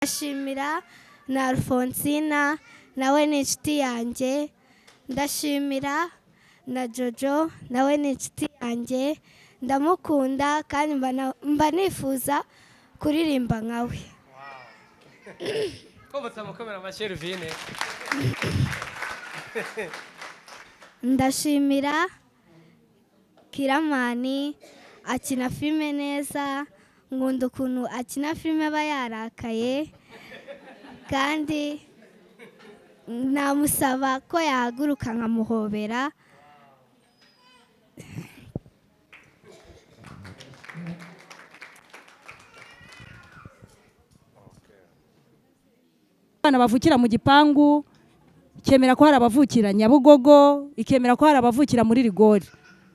ndashimira na Alfonsina nawe ni inshuti yanjye, ndashimira na Jojo nawe ni inshuti yanjye, ndamukunda kandi mba nifuza kuririmba nkawe. Ko mutamukomera amashyi Elvine. Ndashimira Kiramani akina filime neza, nkunda ukuntu akina filime aba yarakaye, kandi namusaba ko yahaguruka nkamuhobera. Abana bavukira mu gipangu ikemera ko hari abavukira Nyabugogo, ikemera ko hari abavukira muri Rigori.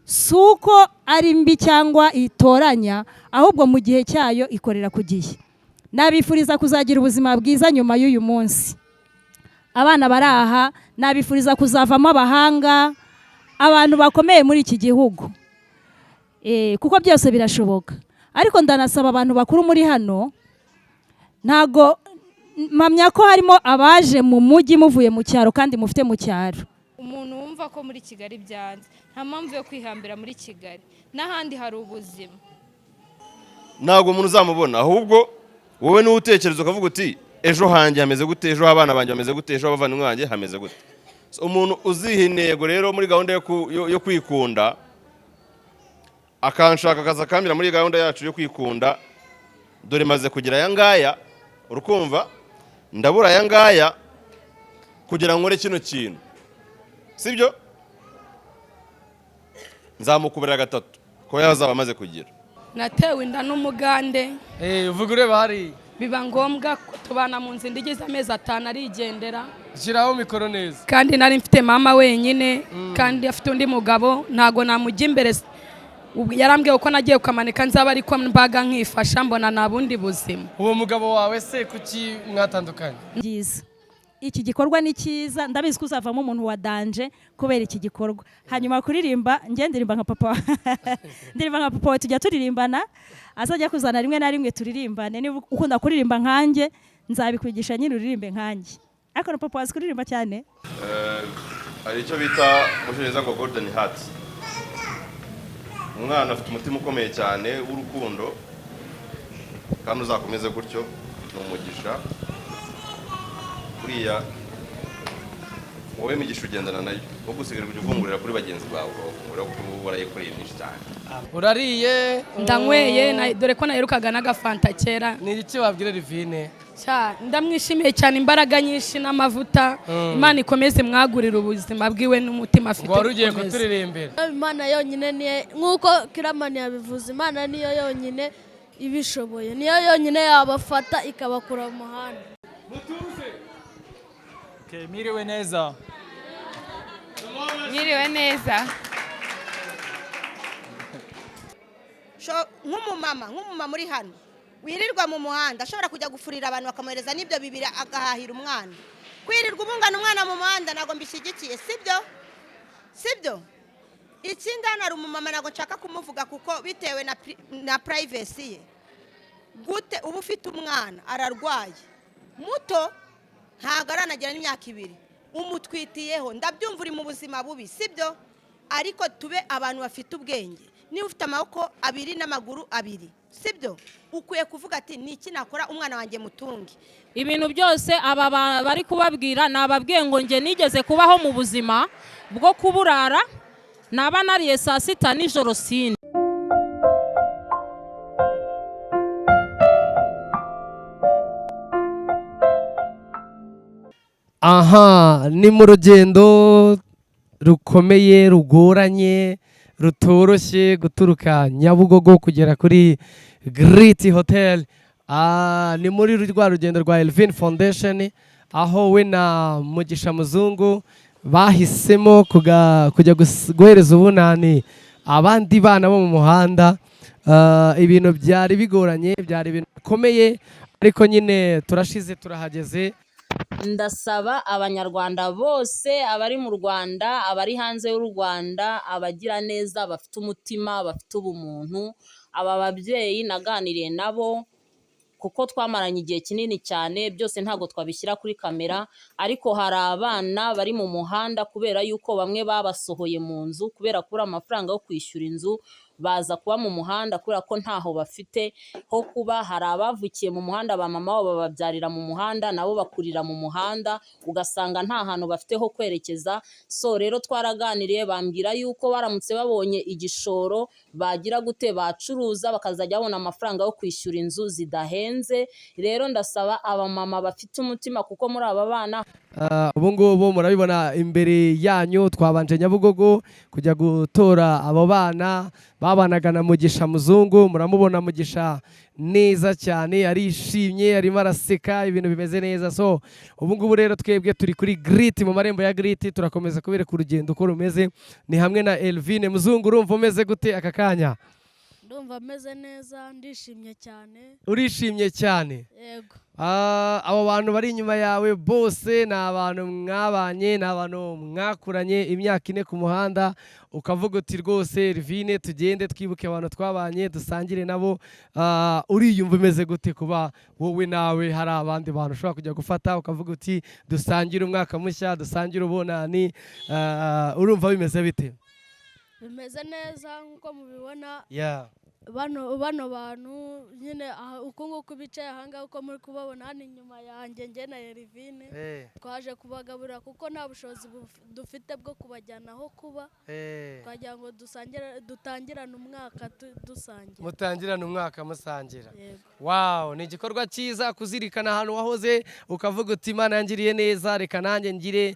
Suko ari mbi cyangwa itoranya, ahubwo mu gihe cyayo ikorera ku gihe. Nabifuriza kuzagira ubuzima bwiza nyuma y'uyu munsi. Abana baraha nabifuriza kuzavamo abahanga, abantu bakomeye muri iki gihugu. Kuko byose birashoboka. Ariko ndanasaba abantu bakuru muri hano, ntago mpamya ko harimo abaje mu mujyi muvuye mu cyaro kandi mufite mu cyaro. Umuntu wumva ko muri Kigali byanze, nta mpamvu yo kwihambira muri Kigali, n'ahandi hari ubuzima. Ntabwo umuntu uzamubona, ahubwo wowe ni utekereza ukavuga uti ejo hanjye hameze gute, ejo abana banjye hameze gute, ejo abavandimwe banjye hameze gute. Umuntu uziha intego rero muri gahunda yo kwikunda, akanshaka akaza kamira muri gahunda yacu yo kwikunda, dore maze kugira aya ngaya, urukumva ndabura aya ngaya kugira nkore kino kintu, sibyo? Nzamukubira gatatu ko yazaba amaze kugira. Natewe inda n'umugande. Uvuga ureba hari. Biba ngombwa tubana mu nzu ndigize amezi 5 arigendera. Shiraho mikoro neza. Kandi nari mfite mama wenyine, kandi afite undi mugabo, ntago namujya imbere. Yarambwiye uko nagiye ukamanika nzaba ariko mbaga nkifasha, mbona nabundi buzima. Uwo mugabo wawe se kuki mwatandukanye? Byiza. Iki gikorwa ni cyiza, ndabizi ko uzavamo umuntu wa danje kubera iki gikorwa. Hanyuma kuririmba, nge ndirimba nka papa. Ndirimba nka papa, tujya turirimbana, azajya kuzana rimwe na rimwe turirimbane. Niba ukunda kuririmba nkanjye, nzabikwigisha nyine uririmbe nkanjye. Ariko na papa wazi kuririmba cyane. Hari icyo bita musheza ngo golden heart. Umwana afite umutima ukomeye cyane w'urukundo, kandi uzakomeze gutyo, n'umugisha. Kuriya wowe migisha ugendana nayo, wo gusigara kujya uvungurira kuri bagenzi bawe, warayikoreye myinshi cyane. Urariye, ndanyweye, dore ko naherukaga n'agafanta kera. ni iki wabwira Elvine? Ndamwishimiye cyane, imbaraga nyinshi n'amavuta. Imana ikomeze mwagurira ubuzima bwiwe n'umutima afite. Wari ugiye kuturirimbira. Imana yonyine niye, nk'uko Kiramani yabivuze, Imana niyo yonyine ibishoboye, niyo yonyine yabafata ikabakura mu muhanda. Miriwe neza. Mwiriwe neza. nk'umumama uri hano wirirwa mu muhanda, ashobora kujya gufurira abantu bakamuhereza n'ibyo bibiri agahahira umwana. Kwirirwa ubungana umwana mu muhanda ntabwo mbishyigikiye, sibyo? Ikindi hano hari umumama ntabwo nshaka kumuvuga kuko bitewe na privacy ye. Gute uba ufite umwana ararwaye muto, ntabwo aranagira n'imyaka 2, umutwitiyeho, ndabyumva uri mu buzima bubi, sibyo? Ariko tube abantu bafite ubwenge. Niba ufite amaboko 2 n'amaguru 2, sibyo? Ukwiye kuvuga ati ni iki nakora umwana wanjye mutunge. Ibintu byose aba bari kubabwira nababwiye ngo nge nigeze kubaho mu buzima bwo kuburara, naba nariye saa 6 nijoro sine. Aha, ni mu rugendo rukomeye, rugoranye, rutoroshye guturuka Nyabugogo kugera kuri Great Hotel. Ni muri rwa rugendo rwa Elvine Foundation, aho we na Mugisha Muzungu bahisemo kujya guhereza ubunani abandi bana bo mu muhanda. Ibintu byari bigoranye, byari ibintu bikomeye, ariko nyine turashize turahageze. Ndasaba abanyarwanda bose, abari mu Rwanda, abari hanze y'u Rwanda, abagira neza, bafite umutima, bafite ubumuntu, aba babyeyi naganiriye nabo kuko twamaranye igihe kinini cyane, byose ntabwo twabishyira kuri kamera, ariko hari abana bari mu muhanda kubera yuko bamwe babasohoye mu nzu kubera kubura amafaranga yo kwishyura inzu, baza kuba mu muhanda kubera ko ntaho bafite ho kuba. Hari abavukiye mu muhanda, ba mama wabo babyarira mu muhanda, nabo bakurira mu muhanda, ugasanga nta hantu bafite ho kwerekeza. So rero twaraganiriye, bambwira yuko baramutse babonye igishoro bagira gute, bacuruza bakazajya babona amafaranga yo kwishyura inzu zidahenze. Rero ndasaba abamama bafite umutima, kuko muri aba bana ubu ngubu murabibona imbere yanyu, twabanje Nyabugogo kujya gutora abo bana babanaga na Mugisha Muzungu. Muramubona Mugisha neza cyane, arishimye, arimo araseka, ibintu bimeze neza. So ubu ngubu rero twebwe turi kuri Grit, mu marembo ya Grit, turakomeza kubereka urugendo uko rumeze. Ni hamwe na Elvine Muzungu. Urumva umeze gute aka kanya? ndumva ameze neza, ndishimye cyane. Urishimye cyane? Yego. Abo bantu bari inyuma yawe bose ni abantu mwabanye, ni abantu mwakuranye imyaka 4 ku muhanda, ukavuga uti rwose Elvine tugende twibuke abantu twabanye dusangire nabo. Uriyumva umeze gute kuba wowe nawe hari abandi bantu ushobora kujya gufata ukavuga uti dusangire umwaka mushya, dusangire ubunani? Urumva bimeze bite? Bimeze neza nk'uko mubibona. Yeah. Bano bantu nyine uko nguko bicaye ahangaha, uko muri kubabona hano inyuma yanjye, njye na Elvine twaje kubagaburira kuko nta bushobozi dufite bwo kubajyana aho kuba. Twagira ngo dutangirane umwaka dusangira. Mutangirane umwaka musangira. Yego. Wow, ni igikorwa cyiza kuzirikana ahantu wahoze ukavuga uti Imana yangiriye neza, reka nanjye ngire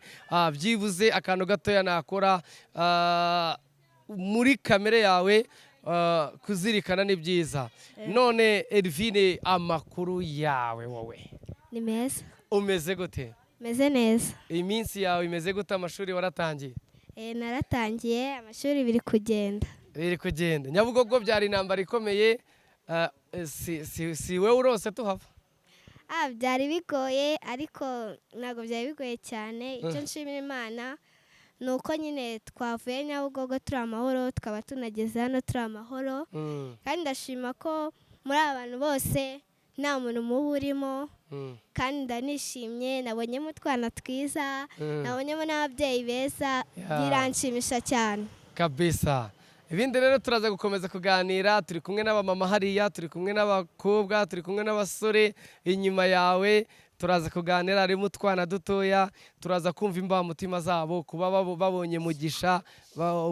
byibuze akantu gatoya nakora muri kamere yawe. Kuzirikana ni byiza. None Elvine, amakuru yawe wowe ni meza. umeze gute? Meze neza. Iminsi yawe imeze gute? Amashuri waratangiye? Naratangiye, amashuri biri kugenda. Biri kugenda. Nyabugogo byari intambara ikomeye, si wowe urose tuhava? Byari bigoye, ariko ntabwo byari bigoye cyane. Icyo nshimira Imana ni uko nyine twavuye Nyabugogo turi amahoro, tukaba tunageze hano turi amahoro. Kandi ndashima ko muri abantu bose nta muntu mubi urimo, kandi ndanishimye. Nabonyemo utwana twiza, nabonyemo n'ababyeyi beza, biranshimisha cyane kabisa. Ibindi rero turaza gukomeza kuganira, turi kumwe n'abamama hariya, turi kumwe n'abakobwa, turi kumwe n'abasore inyuma yawe. Turaza kuganira, harimo utwana dutoya, turaza kumva imbamutima zabo kuba babonye Mugisha,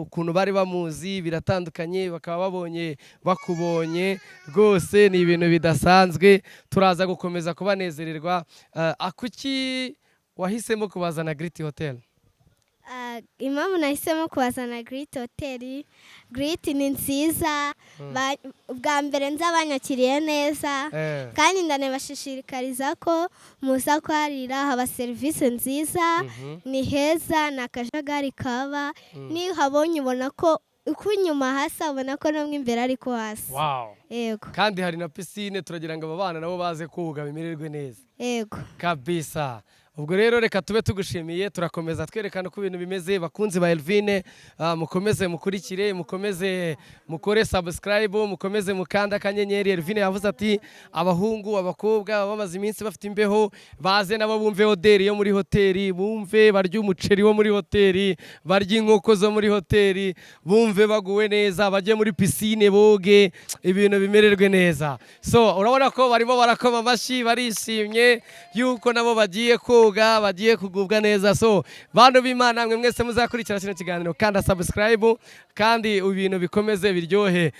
ukuntu bari bamuzi biratandukanye, bakaba babonye bakubonye, rwose ni ibintu bidasanzwe. Turaza gukomeza kubanezererwa. Kuki wahisemo kubazana Grit Hotel? Impamvu nahisemo kubazana Grit Hotel, Grit ni nziza. Bwa mbere nzabanyakiriye neza, kandi ndanabashishikariza ko muza kuharira. Haba serivisi nziza, ni heza, ni akajagari kaba. Niyo uhabonye ubona ko uko inyuma hasa, ubona ko no imbere ariko hasi. Yego. Kandi hari na pisine, turagira ngo aba bana nabo baze koga bimererwe neza. Yego kabisa. Ubwo rero reka tube tugushimiye, turakomeza twerekana uko ibintu bimeze. Bakunzi ba Elvine, mukomeze mukurikire, mukomeze mukore subscribe, mukomeze mukanda akanyenyeri. Elvine yavuze ati abahungu abakobwa bamaze iminsi bafite imbeho, baze nabo bumve hoteli yo muri hoteli, bumve barya umuceri wo muri hoteli, barya inkoko zo muri hoteli, bumve baguwe neza, bajye muri pisine boge, ibintu bimererwe neza. So urabona ko barimo barakoma amashyi, barishimye yuko nabo bagiye ko bagiye kugubwa neza. So bantu b'Imana, mwe mwese muzakurikira kino kiganiro, kanda subscribe kandi ibintu bikomeze biryohe.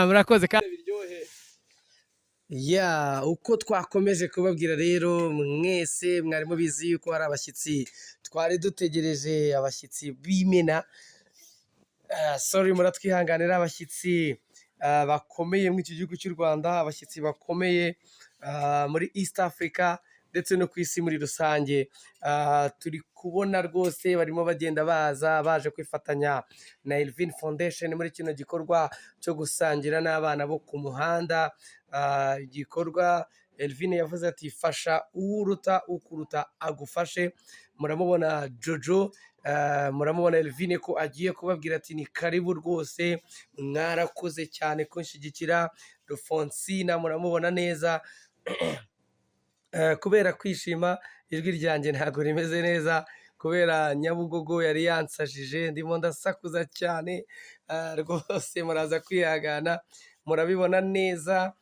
Murakoze kandi biryohe. Uko twakomeje kubabwira rero, mwese mwari mubizi yuko hari abashyitsi twari dutegereje, abashyitsi b'imena. Sorry, muratwihanganira, abashyitsi bakomeye mu iki gihugu cy'u Rwanda, abashyitsi bakomeye muri East Africa ndetse no ku isi muri rusange. Turi kubona rwose barimo bagenda baje kwifatanya na Elvine Foundation muri kino gikorwa cyo gusangira n'abana bo ku muhanda. Igikorwa Elvine yavuze ati fasha uruta ukuruta agufashe. muramubona Jojo, muramubona Elvine ko agiye kubabwira ati ni karibu rwose, mwarakoze cyane kunshyigikira. Rufonsina muramubona neza kubera kwishima ijwi ryanjye ntabwo rimeze neza kubera Nyabugogo yari yansajije, ndimo ndasakuza cyane rwose muraza kwihangana, murabibona neza.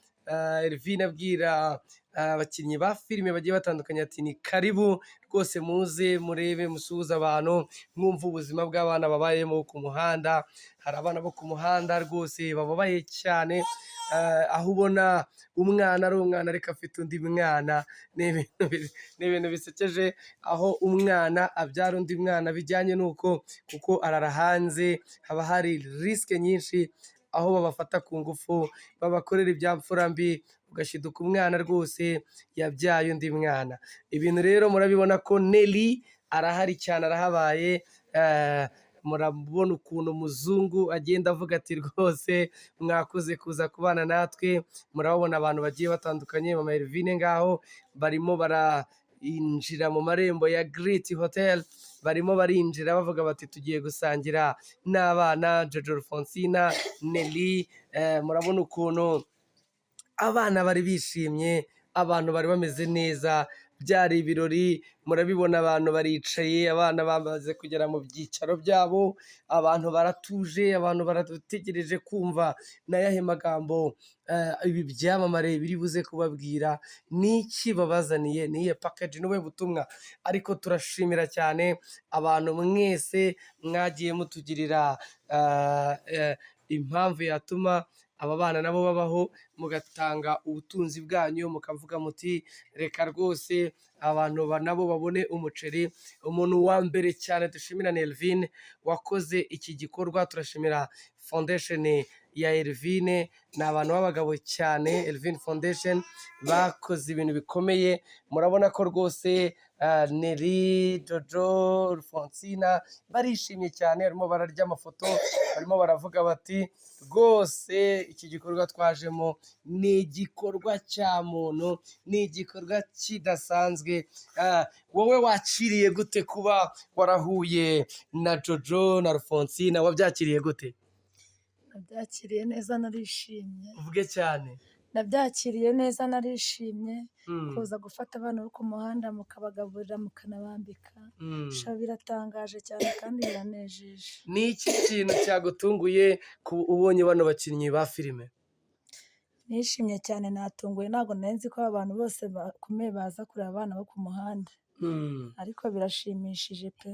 Elvine abwira abakinnyi ba filime bagiye batandukanye ati ni karibu rwose, muze murebe musuhuza abantu, mwumva ubuzima bw'abana babayemo ku muhanda. Hari abana bo ku muhanda rwose bababaye cyane, aho ubona umwana ari umwana ariko afite undi mwana. Ni ibintu bisekeje, aho umwana abyara undi mwana bijyanye n'uko kuko arara hanze, haba hari risike nyinshi, aho babafata ku ngufu babakorera ibyamfura mbi, ugashiduka umwana rwose yabyaye undi mwana. Ibintu rero murabibona ko Nelly arahari cyane, arahabaye. Murabona ukuntu umuzungu agenda avuga ati rwose mwakoze kuza kubana natwe. Murabona abantu bagiye batandukanye, mama Elvine ngaho barimo barinjira mu marembo ya Great Hotel, barimo barinjira bavuga bati tugiye gusangira n'abana Jojo, Rufonsina, Nelly. Murabona ukuntu abana bari bishimye, abantu bari bameze neza, byari ibirori. Murabibona abantu baricaye, abana bamaze kugera mu byicaro byabo, abantu baratuje, abantu barategereje kumva n'ayahe magambo ibi byamamare biri buze kubabwira, n'iki babazaniye, n'iyo package n'ubuhe butumwa. Ariko turashimira cyane abantu mwese mwagiye mutugirira impamvu yatuma aba bana nabo babaho, mugatanga ubutunzi bwanyu, mukavuga muti reka rwose abantu nabo babone umuceri. Umuntu wa mbere cyane dushimira ni Elvine wakoze iki gikorwa. Turashimira foundation ya Elvine, ni abantu b'abagabo cyane. Elvine Foundation bakoze ibintu bikomeye. Murabona ko rwose Nelly, Jojo, Rufonsina barishimye cyane, barimo bararya amafoto, barimo baravuga bati rwose iki gikorwa twajemo ni igikorwa cya muntu, ni igikorwa kidasanzwe. Wowe wakiriye gute kuba warahuye na Jojo na Rufonsina? Wabyakiriye gute? Nabyakiriye neza, narishimye. Uvuge cyane. Nabyakiriye neza, narishimye. Kuza gufata abana bo ku muhanda mukabagaburira mukanabambika, biratangaje cyane kandi biranejeje. Ni iki kintu cyagutunguye ubonye bano bakinnyi ba filime? Nishimye cyane, natunguye, ntabwo nari nzi ko abantu bose bakomeye baza kureba abana bo ku muhanda, ariko birashimishije pe.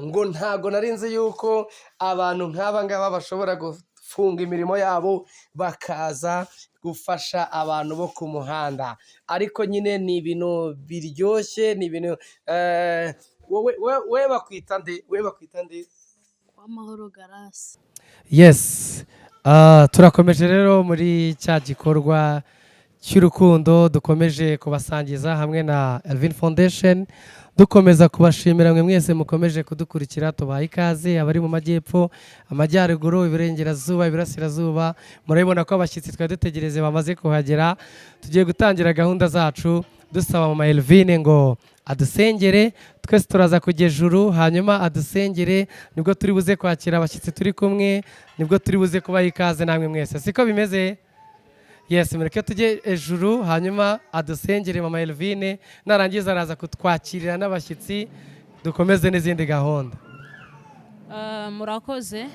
Ngo ntabwo nari nzi yuko abantu nk'aba ngaba bashobora gufunga imirimo yabo bakaza gufasha abantu bo ku muhanda, ariko nyine ni ibintu biryoshye, ni ibintu we bakwita nde? Uwamahoro Garasi. Yes, turakomeje rero muri cya gikorwa cy'urukundo dukomeje kubasangiza hamwe na Elvine Foundation, dukomeza kubashimira mwe mwese mukomeje kudukurikira. Tubaha ikaze abari mu majyepfo, amajyaruguru, iburengerazuba, ibirasirazuba. Murabibona ko abashyitsi twari dutegereze bamaze kuhagera. Tugiye gutangira gahunda zacu dusaba mama Elvine ngo adusengere, twese turaza kujya ejuru, hanyuma adusengere, nibwo turi buze kwakira abashyitsi turi kumwe, nibwo turi buze kubaha ikaze namwe mwese. Siko bimeze? Yes, mureke tujye ejuru, hanyuma adusengere mama Elvine, narangiza araza kutwakirira n'abashyitsi, dukomeze n'izindi gahunda. Murakoze,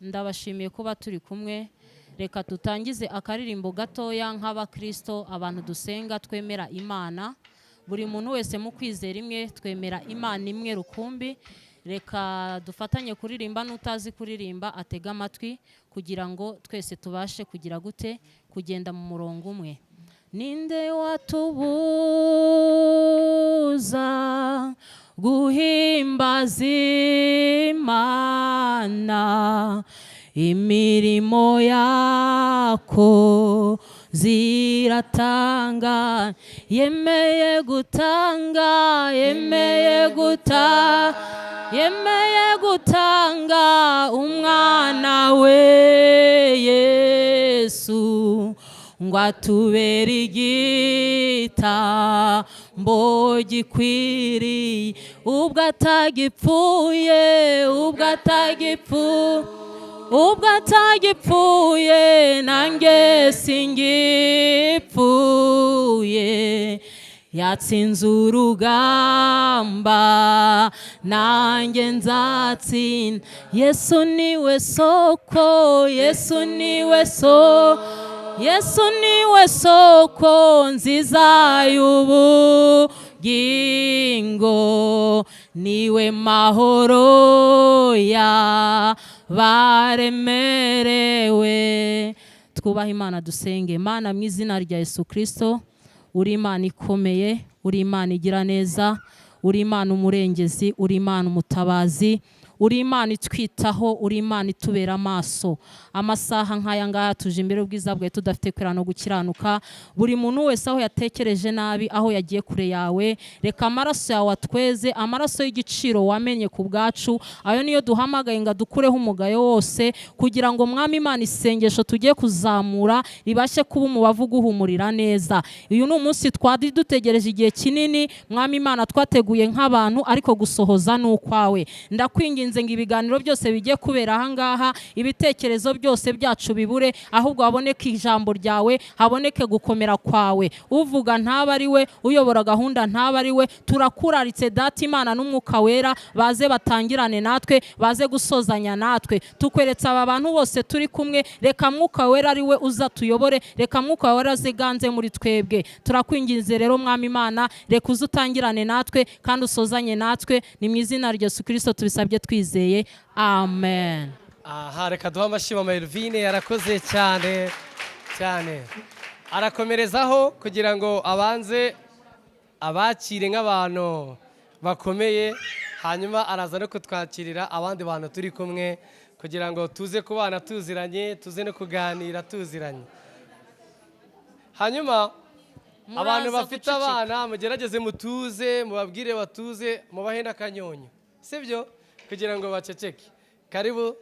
ndabashimiye kuba turi kumwe. Reka tutangize akaririmbo gatoya nk'abakristo, abantu dusenga twemera Imana, buri muntu wese mu kwizera imwe, twemera Imana imwe rukumbi. Reka dufatanye kuririmba, n'utazi kuririmba atega amatwi kugira ngo twese tubashe kugira gute kugenda mu murongo umwe. Ninde watubuza guhimbaza Imana, imirimo yako ziratanga, yemeye gutanga, yemeye gutanga umwana we Yesu ngo atubere igitambo gikwiriye, ubwo atagipfuye nanjye singipfuye, yatsinze urugamba nanjye nzatsinda. Yesu niwe soko, Yesu niwe soko nziza y'ubugingo, niwe mahoro ya baremerewe. Twubaha Imana dusenge. Mana, mu izina rya Yesu Kristo, uri Imana ikomeye, uri Imana igira neza, uri Imana umurengezi, uri Imana umutabazi, uri Imana itwitaho, uri Imana itubera amaso. Amasaha nk'aya ngaya tuje imbere ubwiza bwawe tudafite kwera no gukiranuka. Buri muntu wese aho yatekereje nabi, aho yagiye kure yawe, reka amaraso yawe atweze, amaraso y'igiciro wamenye ku bwacu, ayo niyo duhamagaye ngo dukureho umugayo wose, kugira ngo Mwami Imana isengesho tugiye kuzamura ribashe kuba umubavu guhumurira neza. Uyu ni umunsi twari dutegereje igihe kinini, Mwami Imana twateguye nk'abantu, ariko gusohoza ni ukwawe. Ndakwinginze ngo ibiganiro byose bigiye kubera aha ngaha, ibitekerezo byose byacu bibure, ahubwo haboneke ijambo ryawe, haboneke gukomera kwawe. Uvuga ntaba ari we, uyobora gahunda ntaba ari we. Turakuraritse Data Imana n'Umwuka Wera, baze batangirane natwe, baze gusozanya natwe. Tukweretse aba bantu bose turi kumwe, reka Mwuka Wera ari we uza tuyobore, reka Mwuka Wera aziganze muri twebwe. Turakwinginze rero Mwami Imana, reka uze utangirane natwe kandi usozanye natwe. Ni mu izina rya Yesu Kristo tubisabye twizeye, amen. Aha, reka duha amashyi mama Elvine, yarakoze cyane cyane. Arakomerezaho kugira ngo abanze abakire nk'abantu bakomeye, hanyuma araza no kutwakirira abandi bantu turi kumwe, kugira ngo tuze kubana tuziranye, tuze no kuganira tuziranye. Hanyuma abantu bafite abana mugerageze mutuze, mubabwire batuze, mubahe n'akanyonyo, sibyo, kugira ngo baceceke. Karibu.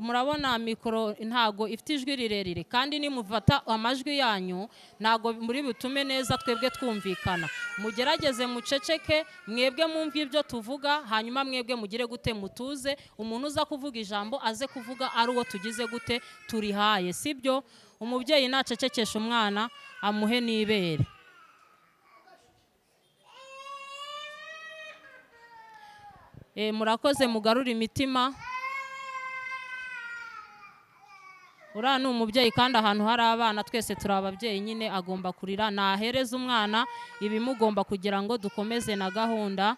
Murabona mikoro ntago ifite ijwi rirerire, kandi nimufata amajwi yanyu ntago muri butume neza twebwe twumvikana. Mugerageze muceceke, mwebwe mwumve ibyo tuvuga, hanyuma mwebwe mugire gute mutuze. Umuntu uza kuvuga ijambo aze kuvuga ari uwo tugize gute turihaye, sibyo. Umubyeyi nacecekesha umwana amuhe n'ibere. Murakoze, mugarura imitima. Uriya ni umubyeyi, kandi ahantu hari abana twese turi ababyeyi nyine, agomba kurira. Nahereza umwana ibimugomba kugira ngo dukomeze na gahunda.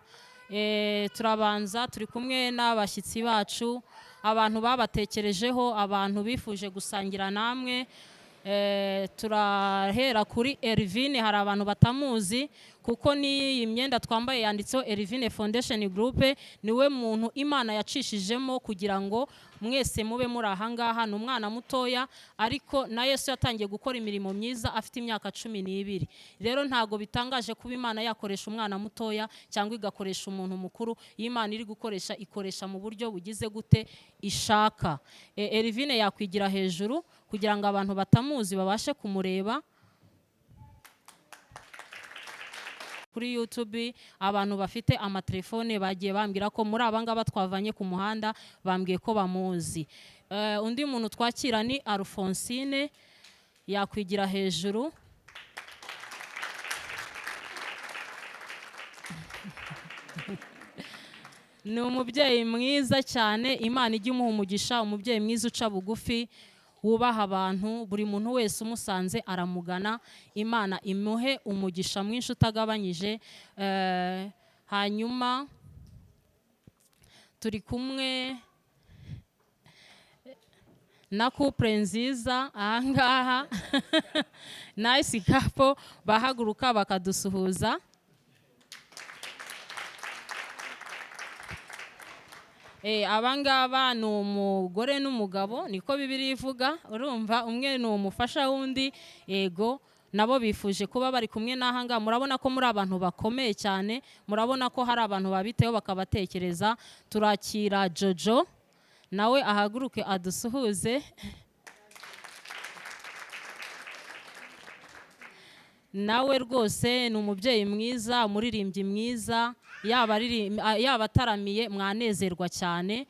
Turabanza, turi kumwe n'abashyitsi bacu, abantu babatekerejeho, abantu bifuje gusangira namwe. Turahera kuri Elvine. Hari abantu batamuzi, kuko ni imyenda twambaye yanditseho Elvine Foundation Group. Niwe muntu Imana yacishijemo kugira ngo mwese mube muri aha ngaha. Ni umwana mutoya, ariko na Yesu yatangiye gukora imirimo myiza afite imyaka 12. Rero ntago bitangaje kuba Imana yakoresha umwana mutoya cyangwa igakoresha umuntu mukuru. Imana iri gukoresha, ikoresha mu buryo bugize gute ishaka. Elvine yakwigira hejuru kugira ngo abantu batamuzi babashe kumureba. Kuri YouTube abantu bafite amatelefone bagiye bambwira ko muri abangaba twavanye ku muhanda, bambwiye ko bamuzi. Undi muntu twakira ni Alphonsine, yakwigira hejuru. Ni umubyeyi mwiza cyane, Imana ijya imuha umugisha. Umubyeyi mwiza uca bugufi, wubaha abantu, buri muntu wese umusanze aramugana. Imana imuhe umugisha mwinshi utagabanyije. Hanyuma turi kumwe na couple nziza ahangaha nice couple, bahaguruka bakadusuhuza. Abangaba ni umugore n'umugabo, niko Bibiliya ivuga. Urumva, umwe ni umufasha wundi. Yego, nabo bifuje kuba bari kumwe n'ahanga. Murabona ko muri abantu bakomeye cyane, murabona ko hari abantu babiteho bakabatekereza. Turakira Jojo, nawe ahaguruke adusuhuze. nawe rwose ni umubyeyi mwiza, umuririmbyi mwiza, yaba ataramiye mwanezerwa cyane.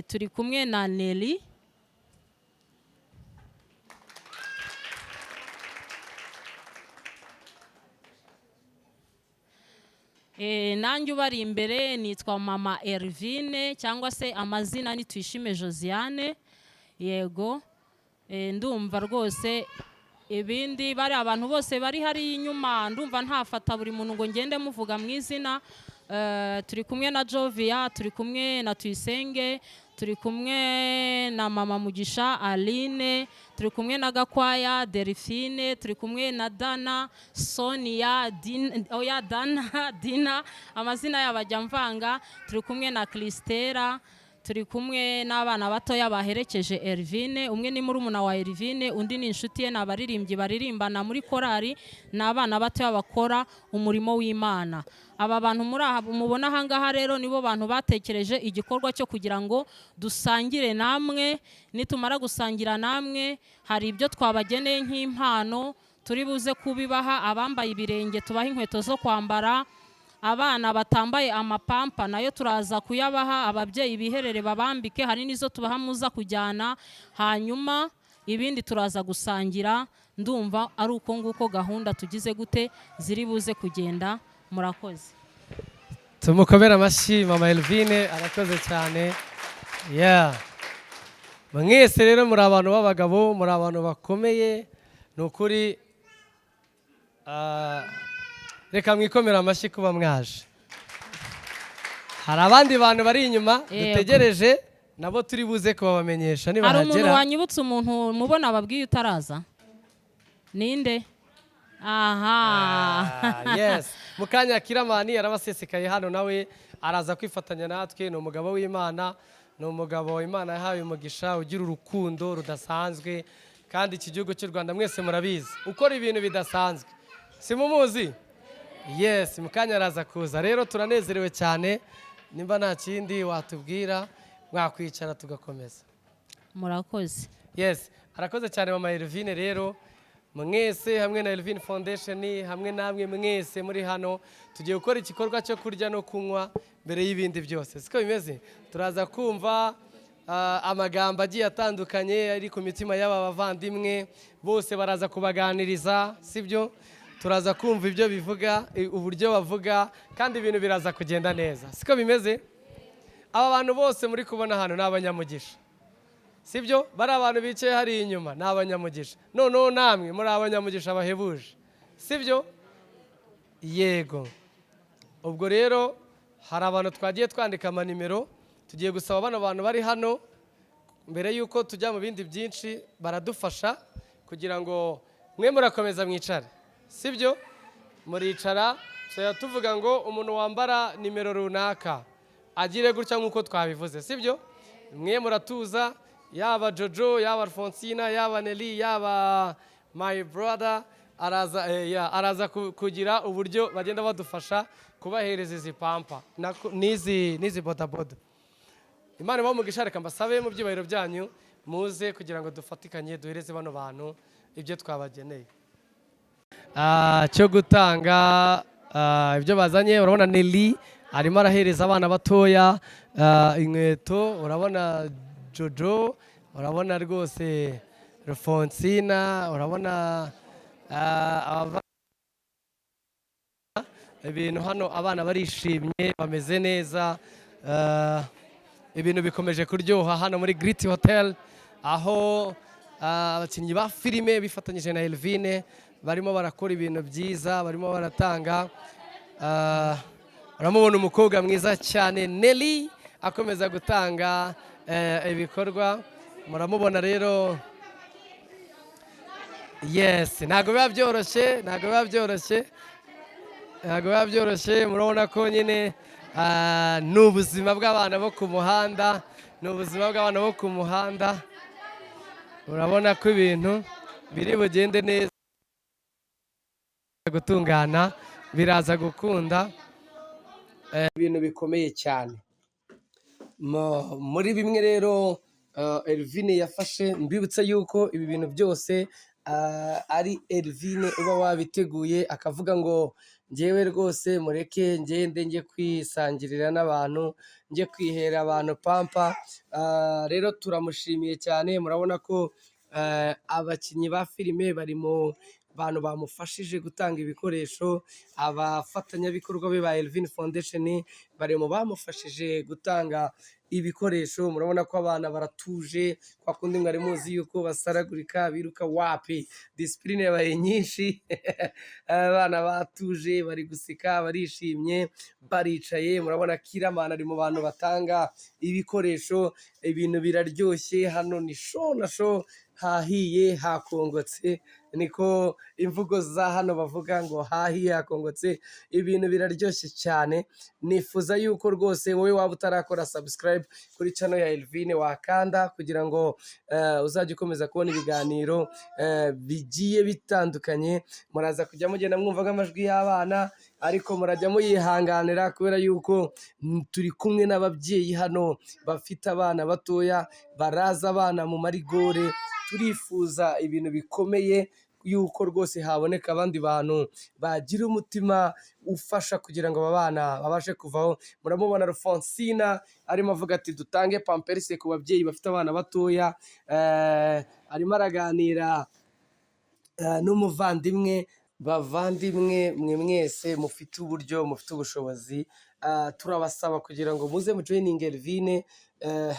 Turi kumwe na Nelly. Nanjye ubari imbere nitwa mama Ervine cyangwa se amazina ni Tuyishime Josiane. Yego, ndumva rwose ibindi bari abantu bose bari hari inyuma, ndumva ntafata buri muntu ngo ngende muvuga mu izina. Turi kumwe na Jovia, turi kumwe na Tuyisenge, turi kumwe na mama Mugisha Aline, turi kumwe na Gakwaya Delphine, turi kumwe na Dana Sonia Dina amazina yabajya mvanga, turi kumwe na Kristera, turi kumwe n'abana batoya baherekeje Ervine. Umwe ni murumuna wa Ervine, undi ni inshuti ye, n'abaririmbyi baririmbana muri korari, n'abana batoya bakora umurimo w'Imana. Aba bantu mubona ahangaha rero nibo bantu batekereje igikorwa cyo kugira ngo dusangire namwe. Nitumara gusangira namwe, hari ibyo twabageneye nk'impano turi buze kubibaha. Abambaye ibirenge tubaha inkweto zo kwambara, abana batambaye amapampa nayo turaza kuyabaha, ababyeyi biherere babambike, hari nizo tubaha muza kujyana, hanyuma ibindi turaza gusangira. Ndumva ari uko nguko gahunda tugize gute ziri buze kugenda. Murakoze. Tumukomera amashyi mama Elvine, arakoze cyane. Mwese rero muri abantu b'abagabo, muri abantu bakomeye, ni ukuri. Reka mwikomera amashyi kuba mwaje. Hari abandi bantu bari inyuma dutegereje, nabo turi buze kubabamenyesha niba hari hagera. umuntu wanyibutse umuntu mubona babwiye utaraza ninde? Yes, Mukanya Kiramani arabasesekaye hano, nawe araza kwifatanya natwe. Ni umugabo w'Imana, ni umugabo Imana yahaye umugisha, ugira urukundo rudasanzwe, kandi iki gihugu cy'u Rwanda mwese murabizi ukora ibintu bidasanzwe, simumuzi? Yes, Mukanya araza kuza. Rero turanezerewe cyane. Nimba nta kindi watubwira, mwakwicara tugakomeza. Murakoze. Yes, arakoze cyane mama Elvine. Rero mwese hamwe na Elvine Foundation, hamwe namwe mwese muri hano, tugiye gukora igikorwa cyo kurya no kunywa mbere y'ibindi byose. Siko bimeze? Turaza kumva amagambo agiye atandukanye ari ku mitima y'aba bavandimwe, bose baraza kubaganiriza, sibyo? Turaza kumva ibyo bivuga, uburyo bavuga, kandi ibintu biraza kugenda neza. Siko bimeze? Aba bantu bose muri kubona hano ni abanyamugisha, sibyo? Bari abantu bicaye hari inyuma ni abanyamugisha. Noneho namwe muri abanyamugisha bahebuje, sibyo? Yego. Ubwo rero hari abantu twagiye twandika amanimero, tugiye gusaba bano bantu bari hano mbere yuko tujya mu bindi byinshi, baradufasha kugira ngo mwe murakomeza mwicare, sibyo? Muricara, tuvuga ngo umuntu wambara nimero runaka agire gutya nk'uko twabivuze, sibyo? Mwe muratuza, yaba Jojo, yaba Alfonsina, yaba Nelly, yaba my brother, araza kugira uburyo bagenda badufasha kubahereza izi pampa n'izi bodaboda. Imana ibamugisha. Reka mbasabe mu byubahiro byanyu muze kugira ngo dufatikanye duhereze bano bantu ibyo twabageneye cyo gutanga ibyo bazanye. Urabona Nelly arimo arahereza abana batoya inkweto, urabona Jojo, urabona rwose Alfonsina, urabona ibintu hano. Abana barishimye, bameze neza, ibintu bikomeje kuryoha hano muri Great Hotel, aho abakinnyi ba filime bifatanyije na Elvine barimo barakora ibintu byiza, barimo baratanga. Uramubona umukobwa mwiza cyane Nelly akomeza gutanga ibikorwa, muramubona rero. Yes, ntago biba byoroshye, murabona ko nyine ni ubuzima bw'abana bo ku muhanda, urabona ko ibintu biri bugende neza, gutungana, biraza gukunda. Ibintu bikomeye cyane muri bimwe rero Elvine yafashe. Mbibutse yuko ibi bintu byose ari Elvine uba wabiteguye akavuga ngo njyewe rwose mureke ngende njye kwisangirira n'abantu, njye kwihera abantu pampa. Rero turamushimiye cyane, murabona ko abakinnyi ba filime bari mu bantu bamufashije gutanga ibikoresho, abafatanyabikorwa be ba Elvine Foundation bari mu bamufashije gutanga ibikoresho. Murabona ko abana baratuje, kwa kundi mwari muzi yuko basaragurika biruka, wapi disipurine yabaye nyinshi abana batuje bari guseka barishimye baricaye. Murabona Kiramana ari mu bantu batanga ibikoresho, ibintu biraryoshye hano, ni show na show, hahiye hakongotse, niko imvugo za hano bavuga ngo hahiye hakongotse, ibintu biraryoshye cyane. Nifuza yuko rwose wowe waba utarakora subscribe kuri channel ya Elvine wakanda kugira ngo uzajye ukomeza kubona ibiganiro bigiye bitandukanye. Muraza kujya mugenda mwumva nk'amajwi y'abana, ariko murajya muyihanganira kubera yuko turi kumwe n'ababyeyi hano bafite abana batoya, baraza abana mu marigore. Turifuza ibintu bikomeye yuko rwose haboneka abandi bantu bagira umutima ufasha kugira ngo aba bana babashe kuvaho. Muramubona Alfonsina arimo avuga ati dutange pamperse ku babyeyi bafite abana batoya, arimo araganira n'umuvandimwe. Bavandimwe mwe mwese mufite uburyo, mufite ubushobozi, turabasaba kugira ngo muze mujoyininge Elvine,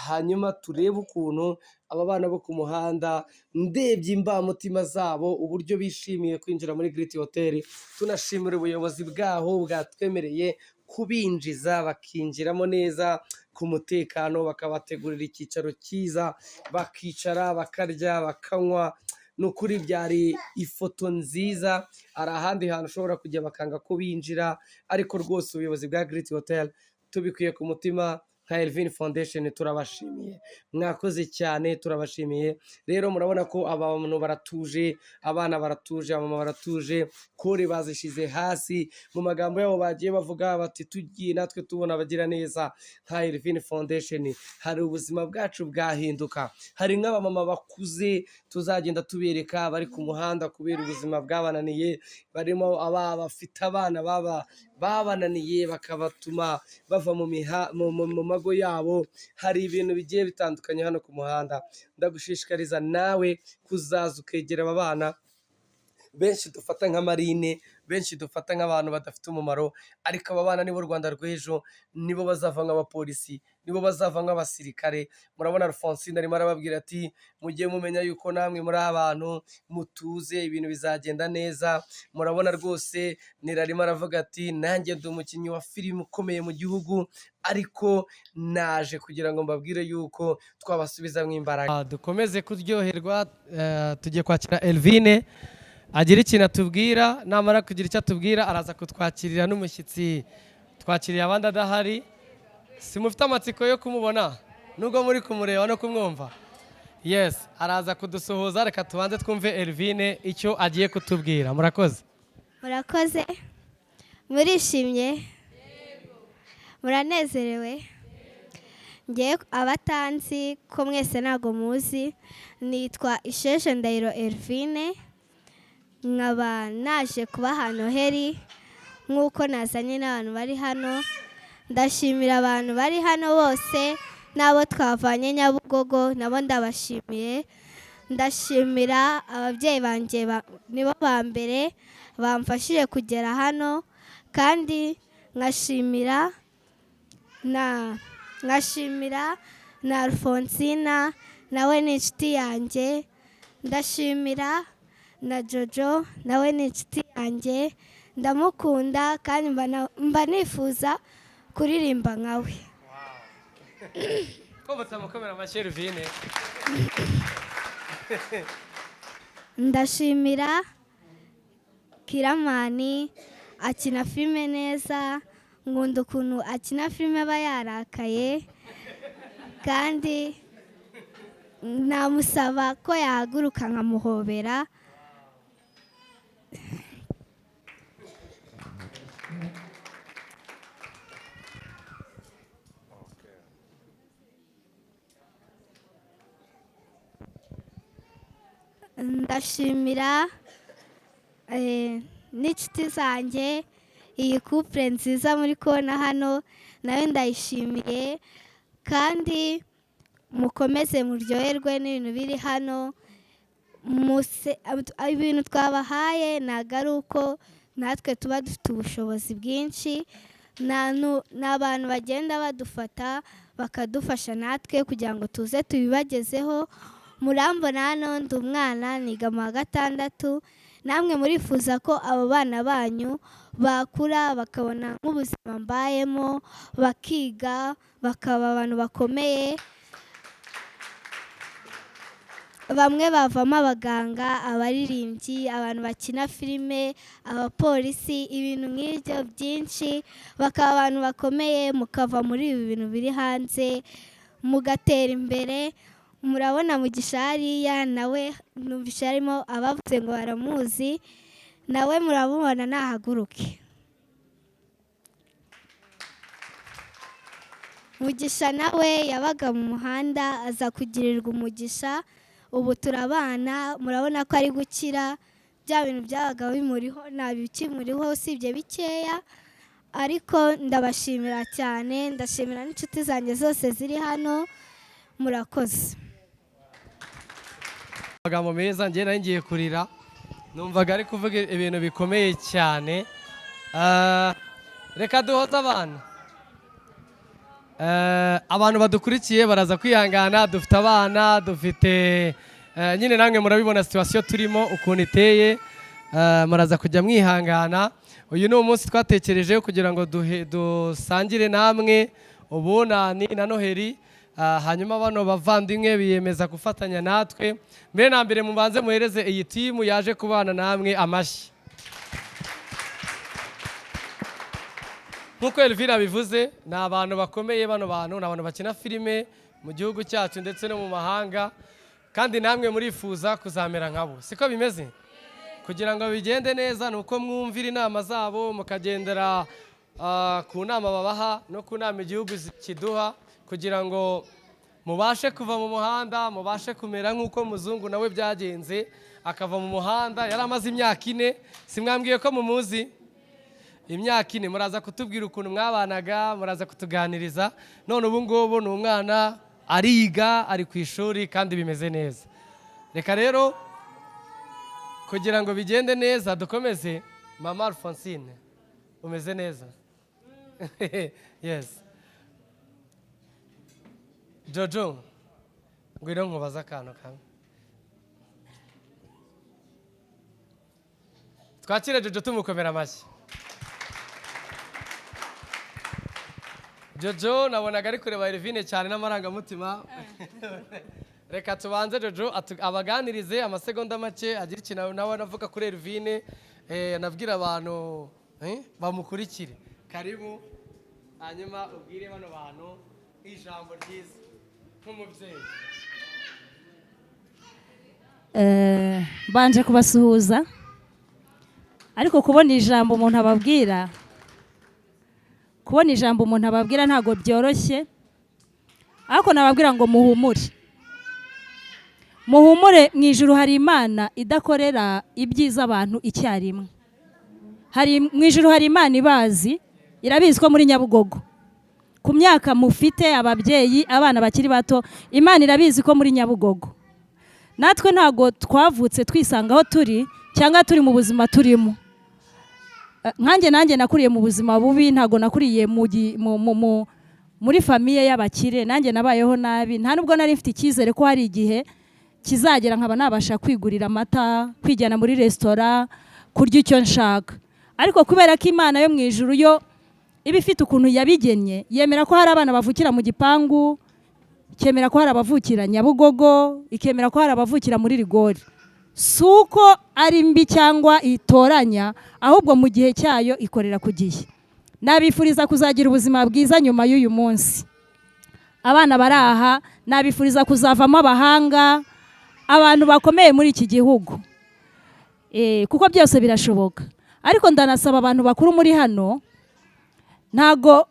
hanyuma turebe ukuntu aba bana bo ku muhanda, ndebye imbamutima zabo uburyo bishimiye kwinjira muri Great Hotel. Tunashimira ubuyobozi bwaho bwatwemereye kubinjiza bakinjiramo neza ku mutekano, bakabategurira icyicaro cyiza, bakicara bakarya bakanywa. Nukuri byari ifoto nziza. Hari ahandi hantu ushobora kujya bakanga ko binjira, ariko rwose ubuyobozi bwa Great Hotel tubikuye ku mutima nka Elvine Foundation turabashimiye, mwakoze cyane, turabashimiye. Rero murabona ko abantu baratuje, abana baratuje, abamama baratuje, kore bazishize hasi. Mu magambo yabo bagiye bavuga bati tugiye natwe tubona abagira neza nka Elvine Foundation, hari ubuzima bwacu bwahinduka. Hari nk'abamama bakuze tuzagenda tubereka bari ku muhanda kubera ubuzima bwabananiye, barimo bafite abana babananiye bakabatuma bava mu mago yabo. Hari ibintu bigiye bitandukanye hano ku muhanda. Ndagushishikariza nawe kuzaza ukegera aba bana. Benshi dufata nka marine, benshi dufata nk'abantu badafite umumaro, ariko aba bana nibo Rwanda rw'ejo, nibo bazava nk'abapolisi, nibo bazava nk'abasirikare. Murabona Alfonsine arimo arababwira ati mujye mumenya yuko namwe muri abantu mutuze, ibintu bizagenda neza. Murabona rwose Nirarimo aravuga ati nanjye ndi umukinnyi wa filime ukomeye mu gihugu, ariko naje kugira ngo mbabwire yuko twabasubizamo imbaraga. Dukomeze kuryoherwa, tugiye kwakira Elvine agira ikintu atubwira. Namara kugira icyo atubwira araza kutwakirira n'umushyitsi twakiriye abandi adahari. Simufite amatsiko yo kumubona nubwo muri kumureba no kumwumva? Yes, araza kudusuhuza. Reka tubanze twumve Elvine icyo agiye kutubwira. Murakoze. Murakoze, murishimye, muranezerewe. Ngiye abatanzi ko mwese ntago muzi, nitwa Isheshe Ndahiro Elvine, nkaba naje kubaha Noheli nk'uko nazanye n'abantu bari hano. Ndashimira abantu bari hano bose n'abo twavanye Nyabugogo, nabo ndabashimiye. Ndashimira ababyeyi banjye, nibo ba mbere bamfashije kugera hano, kandi nkashimira na Alfonsina, nawe ni inshuti yanjye. Ndashimira na Jojo, nawe ni inshuti yanjye, ndamukunda kandi mba nifuza kuririmba nkawe. Ko mutamukomera amashyi Elvine. Ndashimira Kiramani, akina filime neza, nkunda ukuntu akina filime aba yarakaye, kandi namusaba ko yahaguruka nkamuhobera. ndashimira n'inshuti zanjye iyi couple nziza muri kubona hano nawe ndayishimiye kandi mukomeze muryoherwe n'ibintu biri hano ibintu twabahaye ntabwo ari uko natwe tuba dufite ubushobozi bwinshi ni abantu bagenda badufata bakadufasha natwe kugira ngo tuze tubibagezeho murambona hano ndi umwana niga mu wa 6 namwe murifuza ko abo bana banyu bakura bakabona nk'ubuzima mbayemo bakiga bakaba abantu bakomeye bamwe bavamo abaganga abaririmbyi abantu bakina filime abapolisi ibintu nk'ibyo byinshi bakaba abantu bakomeye mukava muri ibi bintu biri hanze mugatera imbere murabona Mugisha hariya nawe numvise harimo abavuze ngo baramuzi nawe murabubona nahaguruke Mugisha nawe yabaga mu muhanda aza kugirirwa umugisha ubu turabana murabona ko ari gukira bya bintu byabaga bimuriho nta bikimuriho usibye bikeya ariko ndabashimira cyane ndashimira n'inshuti zanjye zose ziri hano murakoze amagambo meza njye nari ngiye kurira numvaga ari kuvuga ibintu bikomeye cyane reka duhoze abana abantu badukurikiye baraza kwihangana dufite abana dufite nyine namwe murabibona situation turimo ukuntu iteye muraza kujya mwihangana uyu ni umunsi twatekereje kugira ngo dusangire namwe ubunani na Noheli hanyuma bano bavandimwe biyemeza gufatanya natwe mbere na mbere mubanze muhereze iyi timu yaje kubana namwe amashyi nk'uko Elvira bivuze ni abantu bakomeye bano bantu ni abantu bakina filime mu gihugu cyacu ndetse no mu mahanga kandi namwe murifuza kuzamera nkabo siko bimeze kugira ngo bigende neza ni uko mwumvira inama zabo mukagendera ku nama babaha no ku nama igihugu kiduha kugira ngo mubashe kuva mu muhanda mubashe kumera nk'uko muzungu nawe byagenze akava mu muhanda yari amaze imyaka 4 simwambwiye ko mumuzi imyaka 4 muraza kutubwira ukuntu mwabanaga muraza kutuganiriza none ubu ngubu ni umwana ariga ari ku ishuri kandi bimeze neza reka rero kugira ngo bigende neza dukomeze mama Alphonsine umeze neza yes Jojo ngwino nkubaza akantu kamwe twakire Jojo tumukomera amashyi Jojo nabonaga ari kureba Elvine cyane n'amarangamutima reka tubanze Jojo abaganirize amasegonda make agira ikintu nawe anavuga kuri Elvine nabwira abantu bamukurikire karibu hanyuma ubwire bano bantu ijambo ryiza nk'umubyeyi banje kubasuhuza ariko kubona ijambo umuntu ababwira ntabwo byoroshye ariko nababwira ngo muhumure mu ijuru hari Imana idakorera ibyiza abantu icyarimwe mu ijuru hari Imana ibazi irabizi ko muri Nyabugogo ku myaka mufite ababyeyi abana bakiri bato Imana irabizi ko muri Nyabugogo natwe ntago twavutse twisanga aho turi cyangwa turi mu buzima turimo nanjye nakuriye mu buzima bubi ntago nakuriye muri famiye y'abakire nanjye nabayeho nabi nta nubwo nari mfite icyizere ko hari igihe kizagera nkaba nabasha kwigurira amata kwijyana muri resitora kurya icyo nshaka ariko kubera ko Imana yo mu ijuru yo iba ifite ukuntu yabigennye yemera ko hari abana bavukira mu gipangu ikemera ko hari abavukira Nyabugogo ikemera ko hari abavukira muri Rigori si uko ari mbi cyangwa itoranya ahubwo mu gihe cyayo ikorera ku gihe nabifuriza kuzagira ubuzima bwiza nyuma y'uyu munsi abana baraha nabifuriza kuzavamo abahanga abantu bakomeye muri iki gihugu kuko byose birashoboka ariko ndanasaba abantu bakuru muri hano ntago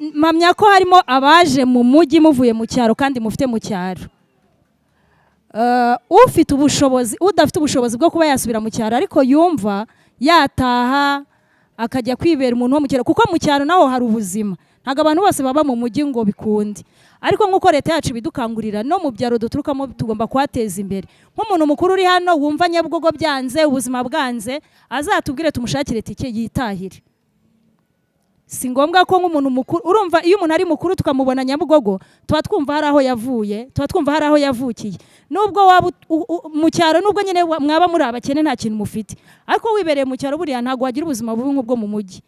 mpamya ko harimo abaje mu mujyi muvuye mu cyaro kandi mufite mu cyaro ufite ubushobozi udafite ubushobozi bwo kuba yasubira mu cyaro ariko yumva yataha akajya kwibera umuntu wo mu cyaro, kuko mu cyaro naho hari ubuzima. Ntabwo abantu bose baba mu mujyi ngo bikunde, ariko nk'uko leta yacu ibidukangurira no mu byaro duturukamo tugomba kuhateza imbere. Nk'umuntu mukuru uri hano wumva Nyabugogo byanze, ubuzima bwanze, azatubwire tumushakire tike yitahire. Si ngombwa ko nk'umuntu mukuru, urumva iyo umuntu ari mukuru tukamubona Nyabugogo tuba twumva hari aho yavuye, tuba twumva hari aho yavukiye. Nubwo waba mu cyaro, nubwo nyine mwaba muri abakene nta kintu mufite, ariko wibereye mu cyaro buriya ntabwo wagira ubuzima bubi nk'ubwo mu mujyi.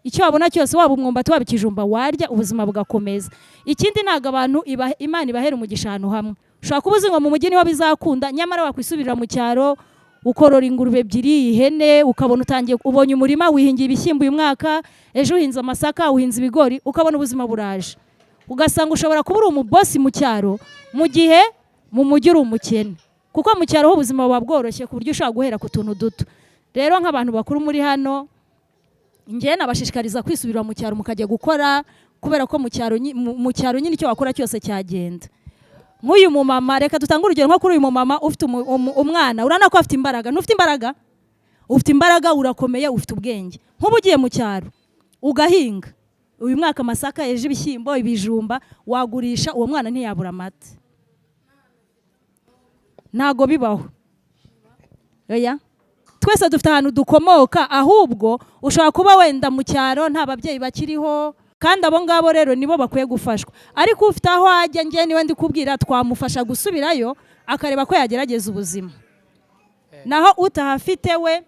Icyo wabona cyose, waba umwumbati waba ikijumba warya, ubuzima bugakomeza. Ikindi ntabwo abantu Imana ibahera umugisha ahantu hamwe. Ushobora kuba uzi ngo mu mujyi niho bizakunda, nyamara wakwisubirira mu cyaro ukorora ingurube ebyiri, ihene, ukabona utangiye ubonye umurima wihingiye ibishyimbo uyu mwaka, ejo uhinze amasaka, uhinze ibigori, ukabona ubuzima buraje. Ugasanga ushobora kuba uri umubosi mu cyaro mu gihe mu mujyi uri umukene, kuko mu cyaro ho ubuzima buba bworoshye ku buryo ushobora guhera ku tuntu duto. Rero nk'abantu bakuru muri hano, njye nabashishikariza kwisubirira mu cyaro mukajya gukora, kubera ko mu cyaro nyine icyo wakora cyose cyagenda. Nk'uyu mumama, reka dutange urugero nko kuri uyu mumama ufite umwana, urana ko afite imbaraga. Ntufite imbaraga? Ufite imbaraga, urakomeye, ufite ubwenge. Nk'ubu ugiye mu cyaro ugahinga uyu mwaka amasaka, ejo ibishyimbo, ibijumba, wagurisha, uwo mwana ntiyabura amata. Ntago bibaho. Oya, twese dufite ahantu dukomoka, ahubwo ushobora kuba wenda mu cyaro nta babyeyi bakiriho, kandi abo ngabo rero nibo bakwiye gufashwa. Ariko ufite aho ajya, njye niwe ndi kubwira twamufasha gusubirayo akareba ko yagerageza ubuzima. Naho utahafite we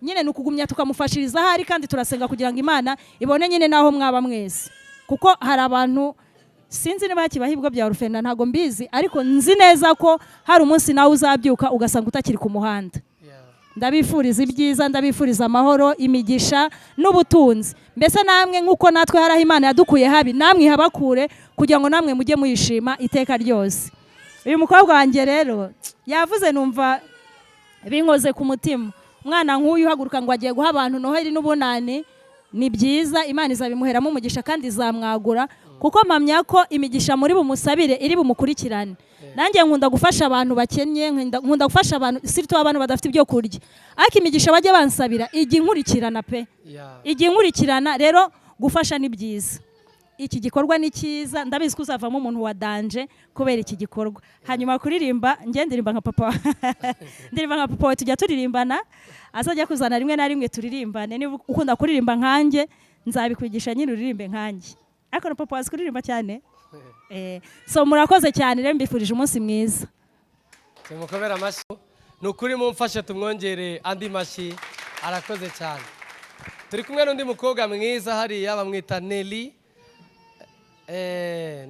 nyine ni ukugumya tukamufashiriza ahari, kandi turasenga kugira ngo Imana ibone nyine naho mwaba mwese. Kuko hari abantu, sinzi niba hakibaho ibigo bya orufena, ntago mbizi, ariko nzi neza ko hari umunsi nawe uzabyuka ugasanga utakiri ku muhanda. Ndabifuriza ibyiza, ndabifuriza amahoro, imigisha n'ubutunzi. Mbese namwe nk'uko natwe hari aho Imana yadukuye habi, namwe ihabakure kugira ngo namwe mujye muyishima iteka ryose. Uyu mukobwa wanjye rero yavuze, numva binkoze ku mutima. Umwana nk'uyu uhaguruka ngo agiye guha abantu Noheli n'ubunani, ni byiza, Imana izabimuheramo umugisha kandi izamwagura, kuko mpamya ko imigisha muri bumusabire iri bumukurikirane. Nanjye nkunda gufasha abantu bakennye, nkunda gufasha abantu sirito abantu badafite ibyo kurya, ariko imigisha bajya bansabira ijya inkurikirana pe, ijya inkurikirana. Rero gufasha ni byiza, iki gikorwa ni cyiza, ndabizi ko uzavamo umuntu wa danje kubera iki gikorwa. Hanyuma kuririmba, njye ndirimba nka papa ndirimba nka papa we, tujya turirimbana, azajya kuzana rimwe na rimwe turirimbane. Niba ukunda kuririmba nkanjye nzabikwigisha nyine uririmbe nkanjye, ariko na papa wazi kuririmba cyane. So murakoze cyane rero, mbifurije umunsi mwiza. Tumukomera amashyi. Ni ukuri mumfashe tumwongere andi mashyi, arakoze cyane. Turi kumwe n'undi mukobwa mwiza hariya bamwita Nelly.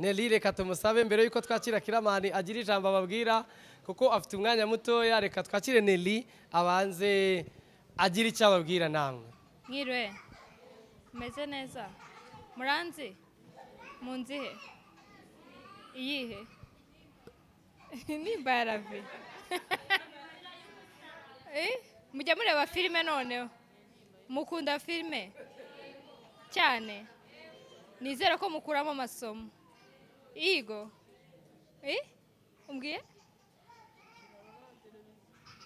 Nelly, reka tumusabe mbere yuko twakira Kiramani agira ijambo ababwira, kuko afite umwanya mutoya. Reka twakire Nelly abanze agira icyo ababwira namwe. Mwiriwe, meze neza, muranzi, munzihe, iyihe ni baravi mujya mureba filime, noneho mukunda filime cyane, nizere ko mukuramo amasomo. Igo umbwiye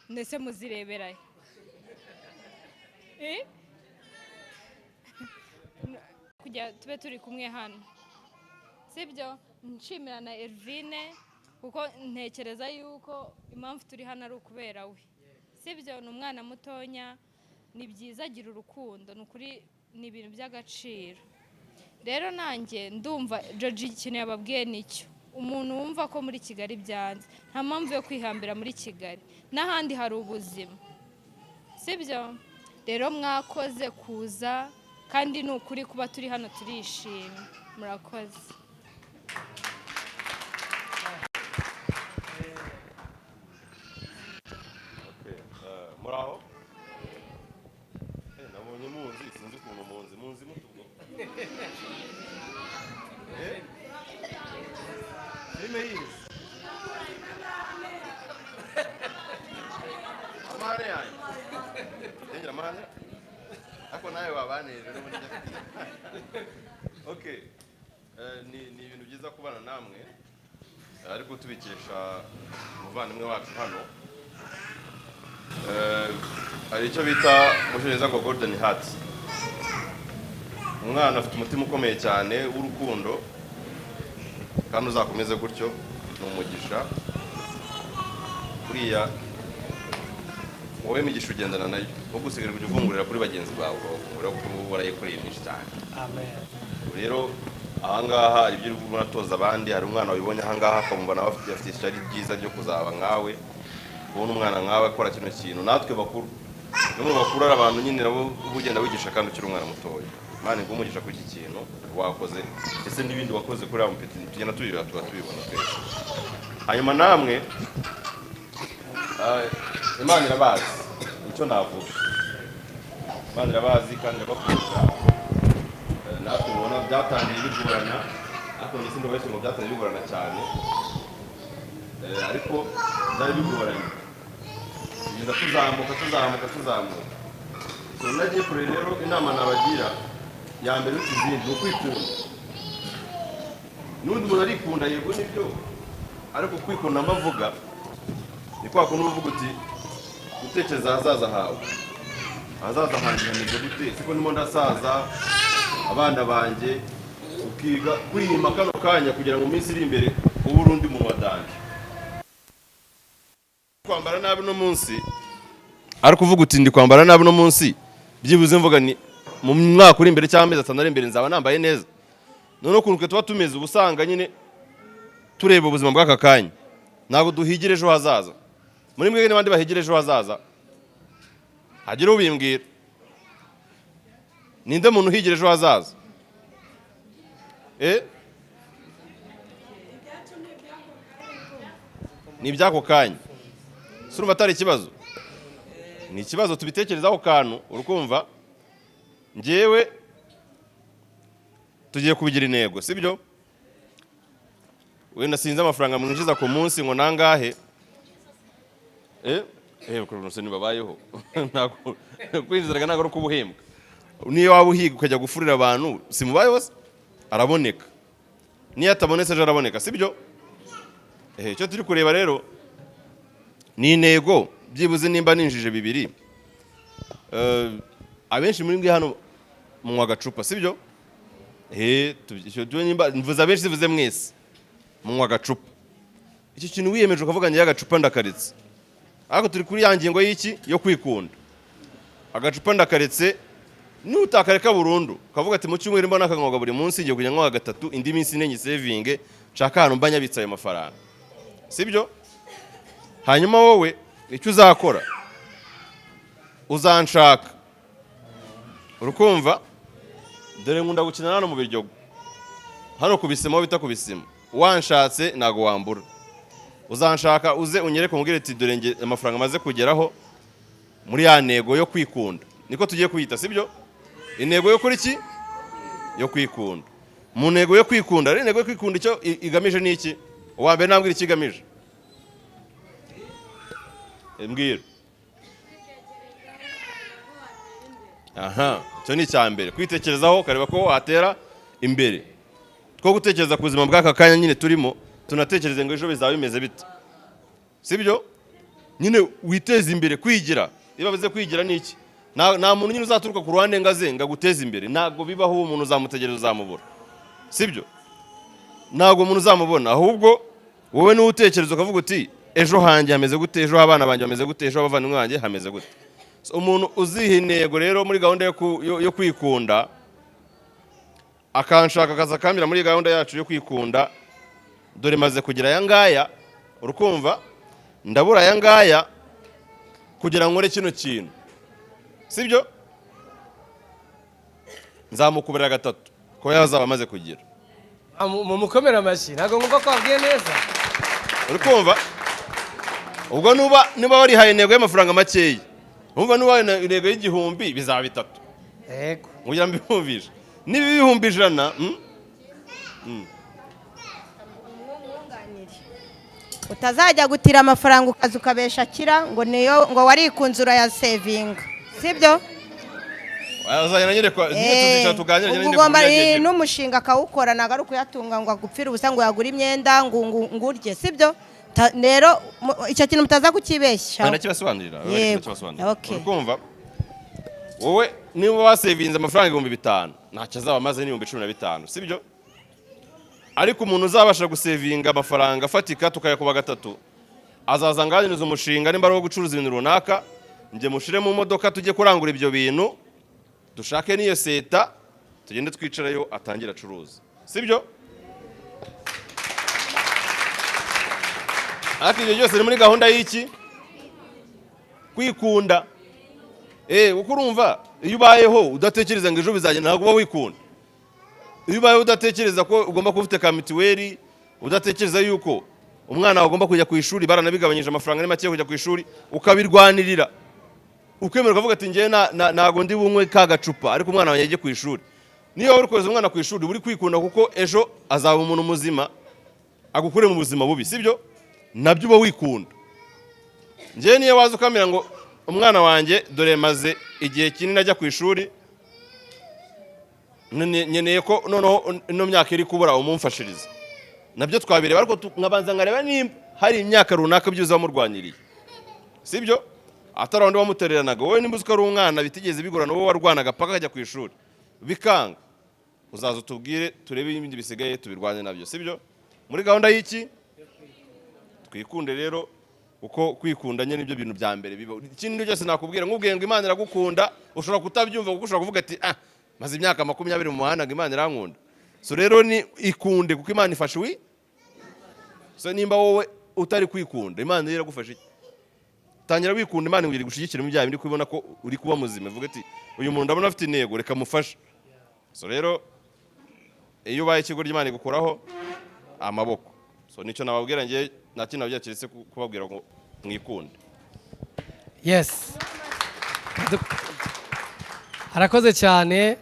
ndetse muzireberayo kujya tube turi kumwe hano, sibyo? Nshimira na Elvine, kuko ntekereza yuko impamvu turi hano ari ukubera we, sibyo? Ni umwana mutonya, ni byiza, agira urukundo, ni ukuri, ni ibintu by'agaciro. Rero nanjye ndumva George ikintu yababwiye nicyo, umuntu wumva ko muri Kigali byanze, nta mpamvu yo kwihambira muri Kigali, n'ahandi hari ubuzima, sibyo? Rero mwakoze kuza, kandi ni ukuri kuba turi hano turishimye. Murakoze. Muraho? Nabonye munzi, sinzi ukuntu munzi mutubwo. Filime yizi. Amane yanyu. Dengira amane. Ako nawe wabaneje no muri Nyakati. Okay. Ni ibintu byiza kubana namwe. ariko tubikesha umuvandimwe wacu hano hari icyo bita mu Cyongereza ngo golden heart. Umwana afite umutima ukomeye cyane w'urukundo kandi uzakomeze gutyo, ni umugisha. Buriya wowe imigisha ugendana nayo, wo gusigara kujya uvungurira kuri bagenzi bawe, uvungurira kuko warayikoreye myinshi cyane. Amen. Rero ahangaha hari ibyo urimo uratoza abandi. Hari umwana wabibonye ahangaha akamubona afite ishyari ryiza ryo kuzaba nkawe, ubona umwana nkawe akora kino kintu. Natwe bakuru, bamwe bakuru ari abantu nyine nabo ugenda wigisha kandi ukiri umwana mutoya. Imana igumugisha kuri iki kintu wakoze, ese n'ibindi wakoze kuri abo mpeti tugenda tubibona twese. Hanyuma namwe Imana irabazi icyo navuga. Imana irabazi kandi irabakunda. Natwe ubona byatangiye bigorana, ariko ndetse ndabashye ngo byatangiye bigorana cyane, ariko byari bigoranye. Tugenda tuzamuka. Nagiye kure rero, inama nabagira ya mbere y'ikizindi ni ukwikunda. N'undi umuntu arikunda yego nibyo, ariko kwikunda amavuga ni kwa kuntu uvuga uti gutekereza ahazaza hawe. Ahazaza hanjye hameze gute? Siko ndimo ndasaza, abana banjye, ukiga kwima kano kanya kugira ngo minsi iri imbere uburundi mu badanje. Kwambara nabi no munsi, ariko uvuga uti ndi kwambara nabi no munsi, byibuze mvuga ni mu mwaka uri imbere cyangwa amezi 5 ari imbere nzaba nambaye neza. None ukuntu tuba tumeze ubusanga nyine tureba ubuzima bw'aka kanya, ntabwo duhigire ejo hazaza. Muri mwebwe n'abandi bahigire ejo hazaza, hagira ubimbwira ninde muntu uhigire ejo hazaza? Ni iby'ako kanya. Surumva atari ikibazo, ni ikibazo tubitekerezaho kantu. Urukumva njyewe tugiye kubigira intego, sibyo? Wenda sinzi amafaranga mwinjiza ku munsi ngo nangahe, kuko nibabayeho ntabwo kwinjiraga ntabwo ari kubuhembwa. Niyo waba uhiga ukajya gufurira abantu, simubayeho se araboneka, niyo atabonetse ejo araboneka, sibyo? Icyo turi kureba rero ni intego, byibuze nimba ninjije 2. Abenshi muri mwe hano munywa agacupa, sibyo? Mvuze abenshi sivuze mwese munywa agacupa. Icyo kintu wiyemeje ukavuga ngiye agacupa ndakaretse, ariko turi kuri ya ngingo y'iki yo kwikunda. Agacupa ndakaretse, nutakareka burundu ukavuga ati mu cyumweru mbona akanywa buri munsi, ngiye kujya nywa 3, indi minsi 4 saving, nshaka hano mbanya bitsa ayo mafaranga, sibyo? Hanyuma wowe icyo uzakora, uzanshaka. Urukumva dore nkunda gukina hano mu Biryogo, hano kubisima bita kubisima. Wanshatse nago wambura, uzanshaka uze unyereke umubwire ati dore nge amafaranga maze kugeraho muri ya ntego yo kwikunda. Niko tugiye kuyita, sibyo? Intego yo kuri iki? Yo kwikunda. Mu ntego yo kwikunda, ari intego yo kwikunda icyo igamije ni iki? Uwa mbere nabwira iki igamije? Mbwira. Cyo ni cyambere, kwitekerezaho kareba ko watera imbere. Two gutekereza ku buzima bw'aka kanya nyine turimo, tunatekereze ngo ejo bizaba bimeze bite, sibyo? Nyine witeze imbere, kwigira. Niba bize kwigira ni iki? Nta muntu nyine uzaturuka ku ruhande ngazenga guteza imbere. Ntago bibaho umuntu uzamutegereza uzamubura, sibyo? Ntago umuntu uzamubona, ahubwo wowe ni utekereza ukavuga uti ejo hanjye hameze gute, ejo abana banjye hameze gute, ejo abavandimwe banjye hameze gute. Umuntu uziha intego rero muri gahunda yo kwikunda, akanshaka akaza kambira muri gahunda yacu yo kwikunda, dore maze kugira aya ngaya. Urukumva ndabura aya ngaya kugira ngo nkore kino kintu, sibyo? Nzamukubira 3 ko yazaba amaze kugira. Mukomera amashyi, ntabwo ngomba kwabwiye neza. Urukumva ubwo niba warihaye intego y'amafaranga makeya, umva nuba intego y'1000 bizaba 3. Yego. Nguya mbihumvisha. Niba 100,000 utazajya gutira amafaranga ukazuka ukabesha kira ngo niyo ngo warikunzura ya saving, sibyo? azanye nyine kwa tuzicara tuganira nyine ugomba n'umushinga akawukora ntago ari ukuyatunga ngo agupfire ubusa ngo yagure imyenda ngo urye sibyo rero icyo kintu mutaza kukibeshya ndakibasobanurira ukumva wowe niba wasevinze amafaranga 5,000 ntacyo azaba amaze ni 15,000 sibyo ariko umuntu uzabasha gusevinga amafaranga afatika tukayakuba 3 azaza nganiriza umushinga nimba ari wo gucuruza ibintu runaka nje mushire mu modoka tujye kurangura ibyo bintu dushake niyo seta tugende twicarayo atangira acuruza sibyo ariko ibyo byose ni muri gahunda y'iki kwikunda uko urumva iyo ubayeho udatekereza ngo ejo bizagenda ntabwo uba wikunda iyo ubayeho udatekereza ko ugomba kuba ufite ka mituweli udatekereza yuko umwana agomba kujya ku ishuri baranabigabanyije amafaranga ni make kujya ku ishuri ukabirwanirira ukemera ukavuga ati njye ntago ndi bunywe ka gacupa ariko umwana wanjye ajye ku ishuri niyo uri kohereza umwana ku ishuri uri kwikunda kuko ejo azaba umuntu muzima agukure mu buzima bubi sibyo nabyo uba wikunda njye niyo waza ukamera ngo umwana wanjye dore maze igihe kinini ajya ku ishuri nkeneye ko noneho ino myaka iri kubura umumfashiriza nabyo twabireba ariko nkabanza nkareba nimba hari imyaka runaka byuza wamurwaniriye sibyo atari wandi wamutereranaga wowe nimba uzi ko ari umwana bitigeze bigorana wowe warwanaga paka akajya ku ishuri bikanga uzaza utubwire turebe ibindi bisigaye tubirwanye nabyo sibyo muri gahunda y'iki twikunde rero uko kwikundanye nibyo bintu bya mbere biba ikindi cyose nakubwira nk'ubwiye ngo Imana iragukunda ushobora kutabyumva kuko ushobora kuvuga ati maze imyaka 20 mu muhanda ngo Imana irankunda so rero ni ikunde kuko Imana ifashe so nimba wowe utari kwikunda Imana iragufasha iki tangira wikunda Imana ngiri gushigikira mu bya bindi kubona ko uri kuba muzima vuga ati uyu muntu ndabona afite intego reka mufasha so rero iyo baye ikigo ry'Imana igukuraho amaboko so nicyo nababwira ngiye nakina byakiretse kubabwira ngo mwikunde yes harakoze cyane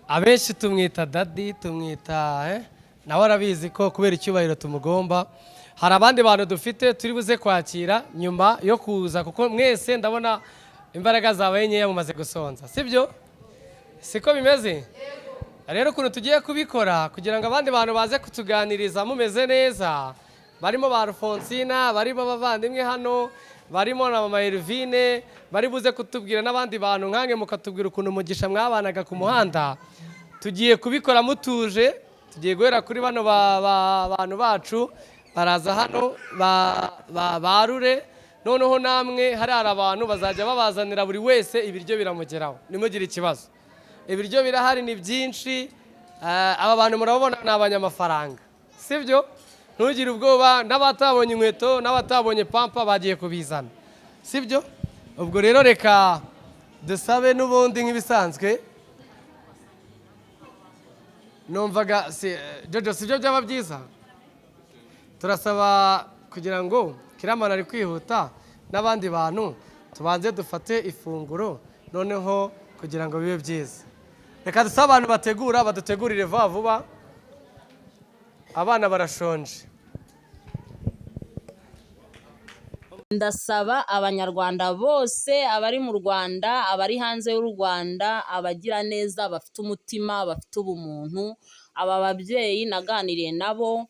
abenshi tumwita daddy tumwita nawe arabizi ko kubera icyubahiro tumugomba hari abandi bantu dufite turi buze kwakira nyuma yo kuza kuko mwese ndabona imbaraga zabaye nkeya mumaze gusonza sibyo siko bimeze rero ukuntu tugiye kubikora kugira ngo abandi bantu baze kutuganiriza mumeze neza barimo ba Alfonsina barimo abavandimwe hano barimo na mama Elvine bari buze kutubwira n'abandi bantu nkange mukatubwira ukuntu umugisha mwabanaga ku muhanda tugiye kubikora mutuje tugiye guhera kuri bano bantu bacu baraza hano barure noneho namwe hari abantu bazajya babazanira buri wese ibiryo biramugeraho nimugire ikibazo ibiryo birahari ni byinshi aba bantu murabona ni abanyamafaranga sibyo ntugire ubwoba n'abatabonye inkweto n'abatabonye pampa bagiye kubizana sibyo ubwo rero reka dusabe n'ubundi nk'ibisanzwe numvaga Jojo sibyo byaba byiza turasaba kugira ngo Kiramana ari kwihuta n'abandi bantu tubanze dufate ifunguro noneho kugira ngo bibe byiza reka dusabe abantu bategura badutegurire vuba vuba abana barashonje ndasaba abanyarwanda bose abari mu Rwanda abari hanze y'u Rwanda abagira neza bafite umutima bafite ubumuntu aba babyeyi naganiriye nabo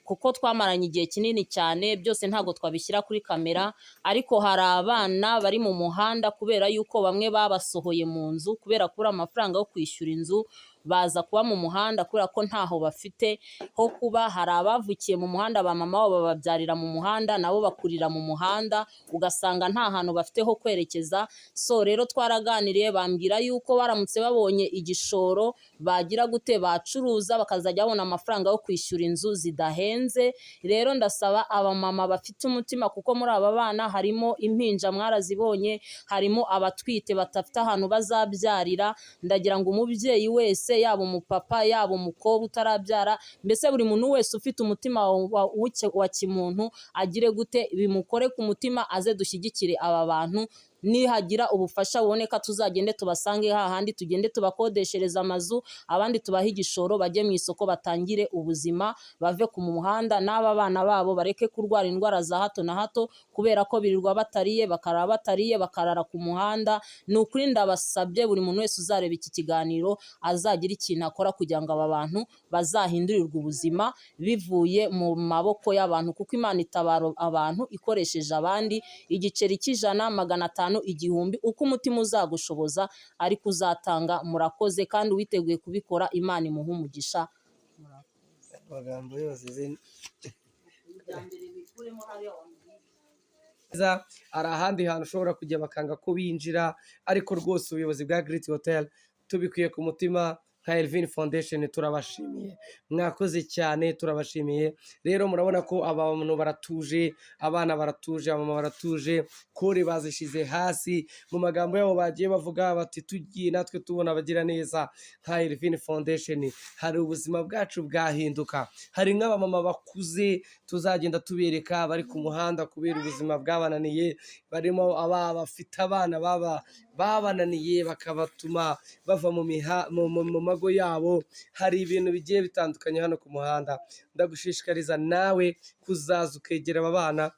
kuko twamaranye igihe kinini cyane byose ntago twabishyira kuri kamera ariko hari abana bari mu muhanda kubera yuko bamwe babasohoye mu nzu kubera kubura amafaranga yo kwishyura inzu baza kuba mu muhanda kubera ko ntaho bafite ho kuba hari abavukiye mu muhanda ba mama wabo bababyarira mu muhanda nabo bakurira mu muhanda ugasanga nta hantu bafite ho kwerekeza so rero twaraganiriye bambwira yuko baramutse babonye igishoro bagira gute bacuruza bakazajya babona amafaranga yo kwishyura inzu zidahenze rero ndasaba abamama bafite umutima kuko muri aba bana harimo impinja mwarazibonye harimo abatwite batafite ahantu bazabyarira ndagira ngo umubyeyi wese yaba umupapa yaba umukobwa utarabyara mbese buri muntu wese ufite umutima wa kimuntu agire gute bimukore ku mutima aze dushyigikire aba bantu nihagira ubufasha buboneka tuzagende tubasange hahandi, tugende tubakodeshereza amazu, abandi tubahe igishoro bajye mu isoko batangire ubuzima, bave ku muhanda, n'aba bana babo bareke kurwara indwara za hato na hato kubera ko birirwa batariye, bakarara batariye, bakarara ku muhanda. Ni ukuri ndabasabye buri muntu wese uzareba iki kiganiro azagira ikintu akora kugira ngo aba bantu bazahindurirwe ubuzima bivuye mu maboko y'abantu, kuko Imana itabara abantu ikoresheje abandi. Igiceri cy'ijana, 500, 1000, uko umutima uzagushoboza ariko uzatanga. Murakoze kandi witeguye kubikora, Imana imuha umugisha. Amagambo yose hari ahandi hantu ushobora kujya bakanga ko binjira, ariko rwose ubuyobozi bwa Great Hotel tubikuye ku mutima nka Elvin Foundation turabashimiye, mwakoze cyane, turabashimiye. Rero murabona ko abantu baratuje, abana baratuje, abamama baratuje, kore bazishize hasi, mu magambo yabo bagiye bavuga bati tugiye natwe tubona abagira neza nka Elvin Foundation hari ubuzima bwacu bwahinduka. Hari nk'abamama bakuze tuzagenda tubereka bari ku muhanda kubera ubuzima bwabananiye, barimo bafite abana babananiye bakabatuma bava mu mago yabo. Hari ibintu bigiye bitandukanye hano ku muhanda. Ndagushishikariza nawe kuzaza ukegera aba bana.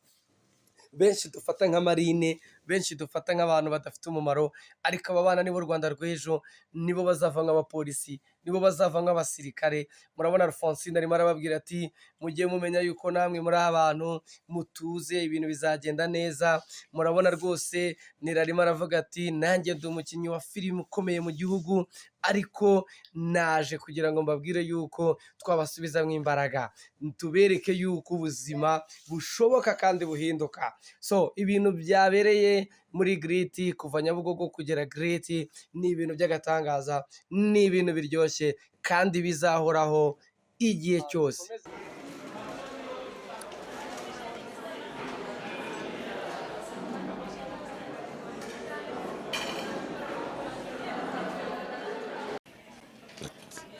Benshi dufata nka marine, benshi dufata nk'abantu badafite umumaro, ariko aba bana nibo Rwanda rw'ejo, nibo bazava nk'abapolisi, nibo bazava nk'abasirikare. Murabona Alphonsine arimo arababwira ati mugiye mumenya yuko namwe muri abantu mutuze, ibintu bizagenda neza. Murabona rwose Nirarimo aravuga ati nanjye ndi umukinnyi wa filime ukomeye mu gihugu, ariko naje kugira ngo mbabwire yuko twabasubizamo imbaraga, tubereke yuko ubuzima bushoboka kandi buhinduka. So ibintu byabereye muri Great, kuva Nyabugogo kugera Great, ni ibintu by'agatangaza, ni ibintu biryoshye kandi bizahoraho igihe cyose.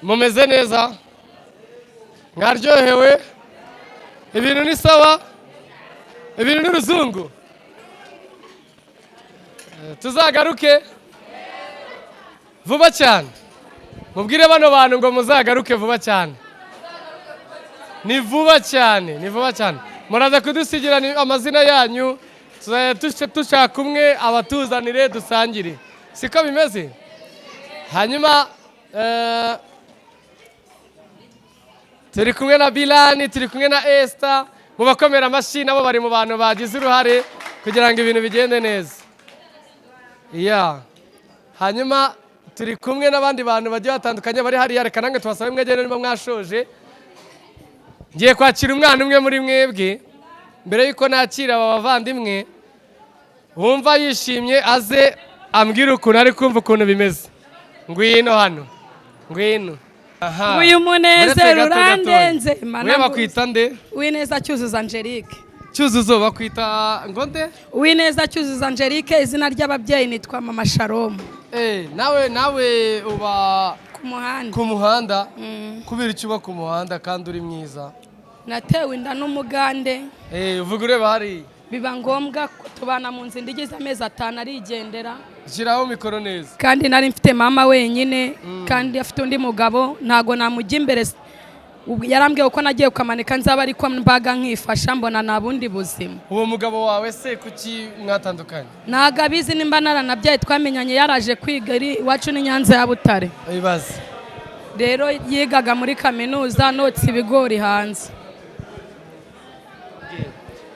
Mumeze neza, mwaryohewe, ibintu ni sawa, ibintu ni ruzungu. Tuzagaruke vuba cyane, mubwire bano bantu ngo muzagaruke vuba cyane. Ni vuba cyane, ni vuba cyane. Muraza kudusigira amazina yanyu, tushaka umwe abatuzanire dusangire, siko bimeze. Hanyuma turi kumwe na Bilani, turi kumwe na Esther, mu bakomera amashyi nabo bari mu bantu bagize uruhare kugira ngo ibintu bigende neza. Hanyuma turi kumwe n'abandi bantu bagiye batandukanye bari hariya. Reka nange tubasabe mwegere niba mwashoje. Ngiye kwakira umwana umwe muri mwebwe, mbere yuko nakira aba bavandimwe, wumva yishimye aze ambwira ukuntu ari kumva ukuntu bimeze. Ngwino hano, ngwino. Uyu munezero urandenze. Mwe bakwita nde? Uwineza Cyuzuzo Angelique. Cyuzuzo bakwita ngo nde? Uwineza Cyuzuzo Angelique, izina ry'ababyeyi nitwa Mama Shalom. Nawe uba ku muhanda. Kubera icyo uba ku muhanda kandi uri mwiza? Natewe inda n'umugande. Uvuga ureba hari? Biba ngombwa tubana mu nzu ndigize amezi 5 arigendera. Shyiraho mikoro neza. Kandi nari mfite mama wenyine, kandi afite undi mugabo, ntago namujya imbere. Yarambwiye ko nagiye kukamanika nzaba ariko mbaga nkifasha, mbona nabundi buzima. Uwo mugabo wawe se kuki mwatandukanye? Ntago abizi nimba naranabyaye, twamenyanye yaraje kwiga iwacu ni Nyanza ya Butare. Ibibazo. Rero yigaga muri kaminuza, notse ibigori hanze.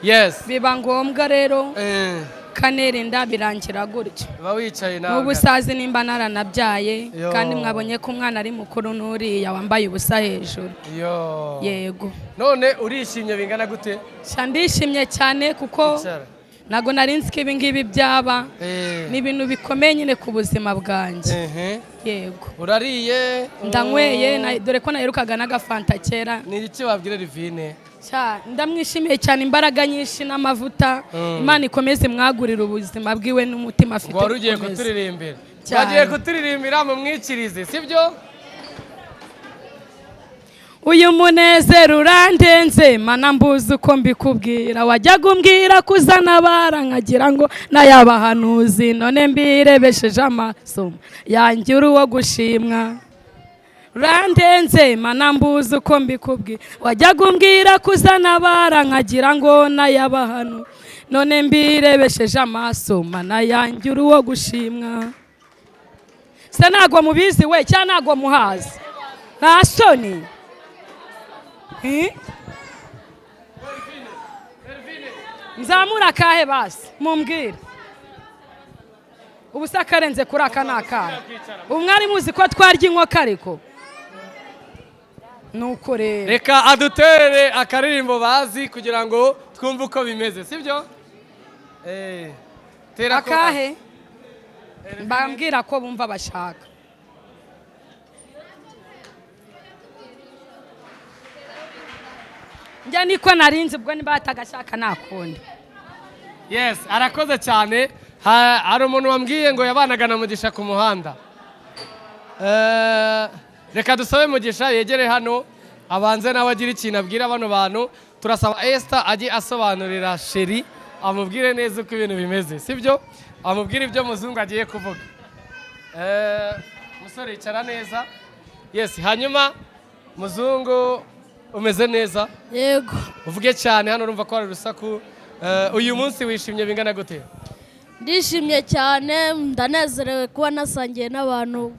Yes. Biba ngombwa rero kanerinda birangira gutyo. Ba wicaye nawe. N'ubusazi nimba naranabyaye, kandi mwabonye ko umwana ari mukuru n'uriya wambaye ubusa hejuru. Yego. None urishimye bingana gute? Ndishimye cyane kuko nago narinzi ko ibi ngibi byaba. Ni ibintu bikomeye nyine ku buzima bwanjye. Yego. Urariye? Ndanyweye, dore ko naherukaga n'agafanta kera. Ni iki wabwira Livine? Ndamwishimiye cyane, imbaraga nyinshi n'amavuta. Imana ikomeze mwagurira ubuzima bwiwe n'umutima afite. Wari ugiye kuturirimbira? Bagiye kuturirimbira mu mwikirize, sibyo? uyu munezero urandenze mana mbuze uko mbikubwira wajyaga umbwira kuzana abara nkagira ngo n'ayabahanuzi none mbirebesheje amaso yanjye uri uwo gushimwa urandenze mana mbuze uko mbikubwira wajyaga umbwira kuzana abara nkagira ngo n'ayabahanuzi none mbirebesheje amaso mana yanjye uri uwo gushimwa se ntabwo mubizi we cyangwa ntabwo muhazi nta soni nzamura akahe basi mumbwire ubu se akarenze kuri aka ni akahe ubu mwari muzi ko twarya inkoko ariko nuko rero reka adutere akaririmbo bazi kugira ngo twumve uko bimeze sibyo akahe bambwira ko bumva bashaka njya niko narinzi ubwo niba batagashaka nakundi. Yes, arakoze cyane. Hari umuntu wambwiye ngo yabanaga na Mugisha ku muhanda. Reka dusabe Mugisha yegere hano abanze nawe agira ikintu abwira bano bantu. Turasaba Esther ajye asobanurira Sheri amubwire neza uko ibintu bimeze, sibyo? Amubwire ibyo muzungu agiye kuvuga. Musore icara neza. Yes, hanyuma muzungu umeze neza? Yego. Uvuge cyane hano urumva ko ari urusaku. Uyu munsi wishimye bingana gute? Ndishimye cyane, ndanezerewe kuba nasangiye n'abantu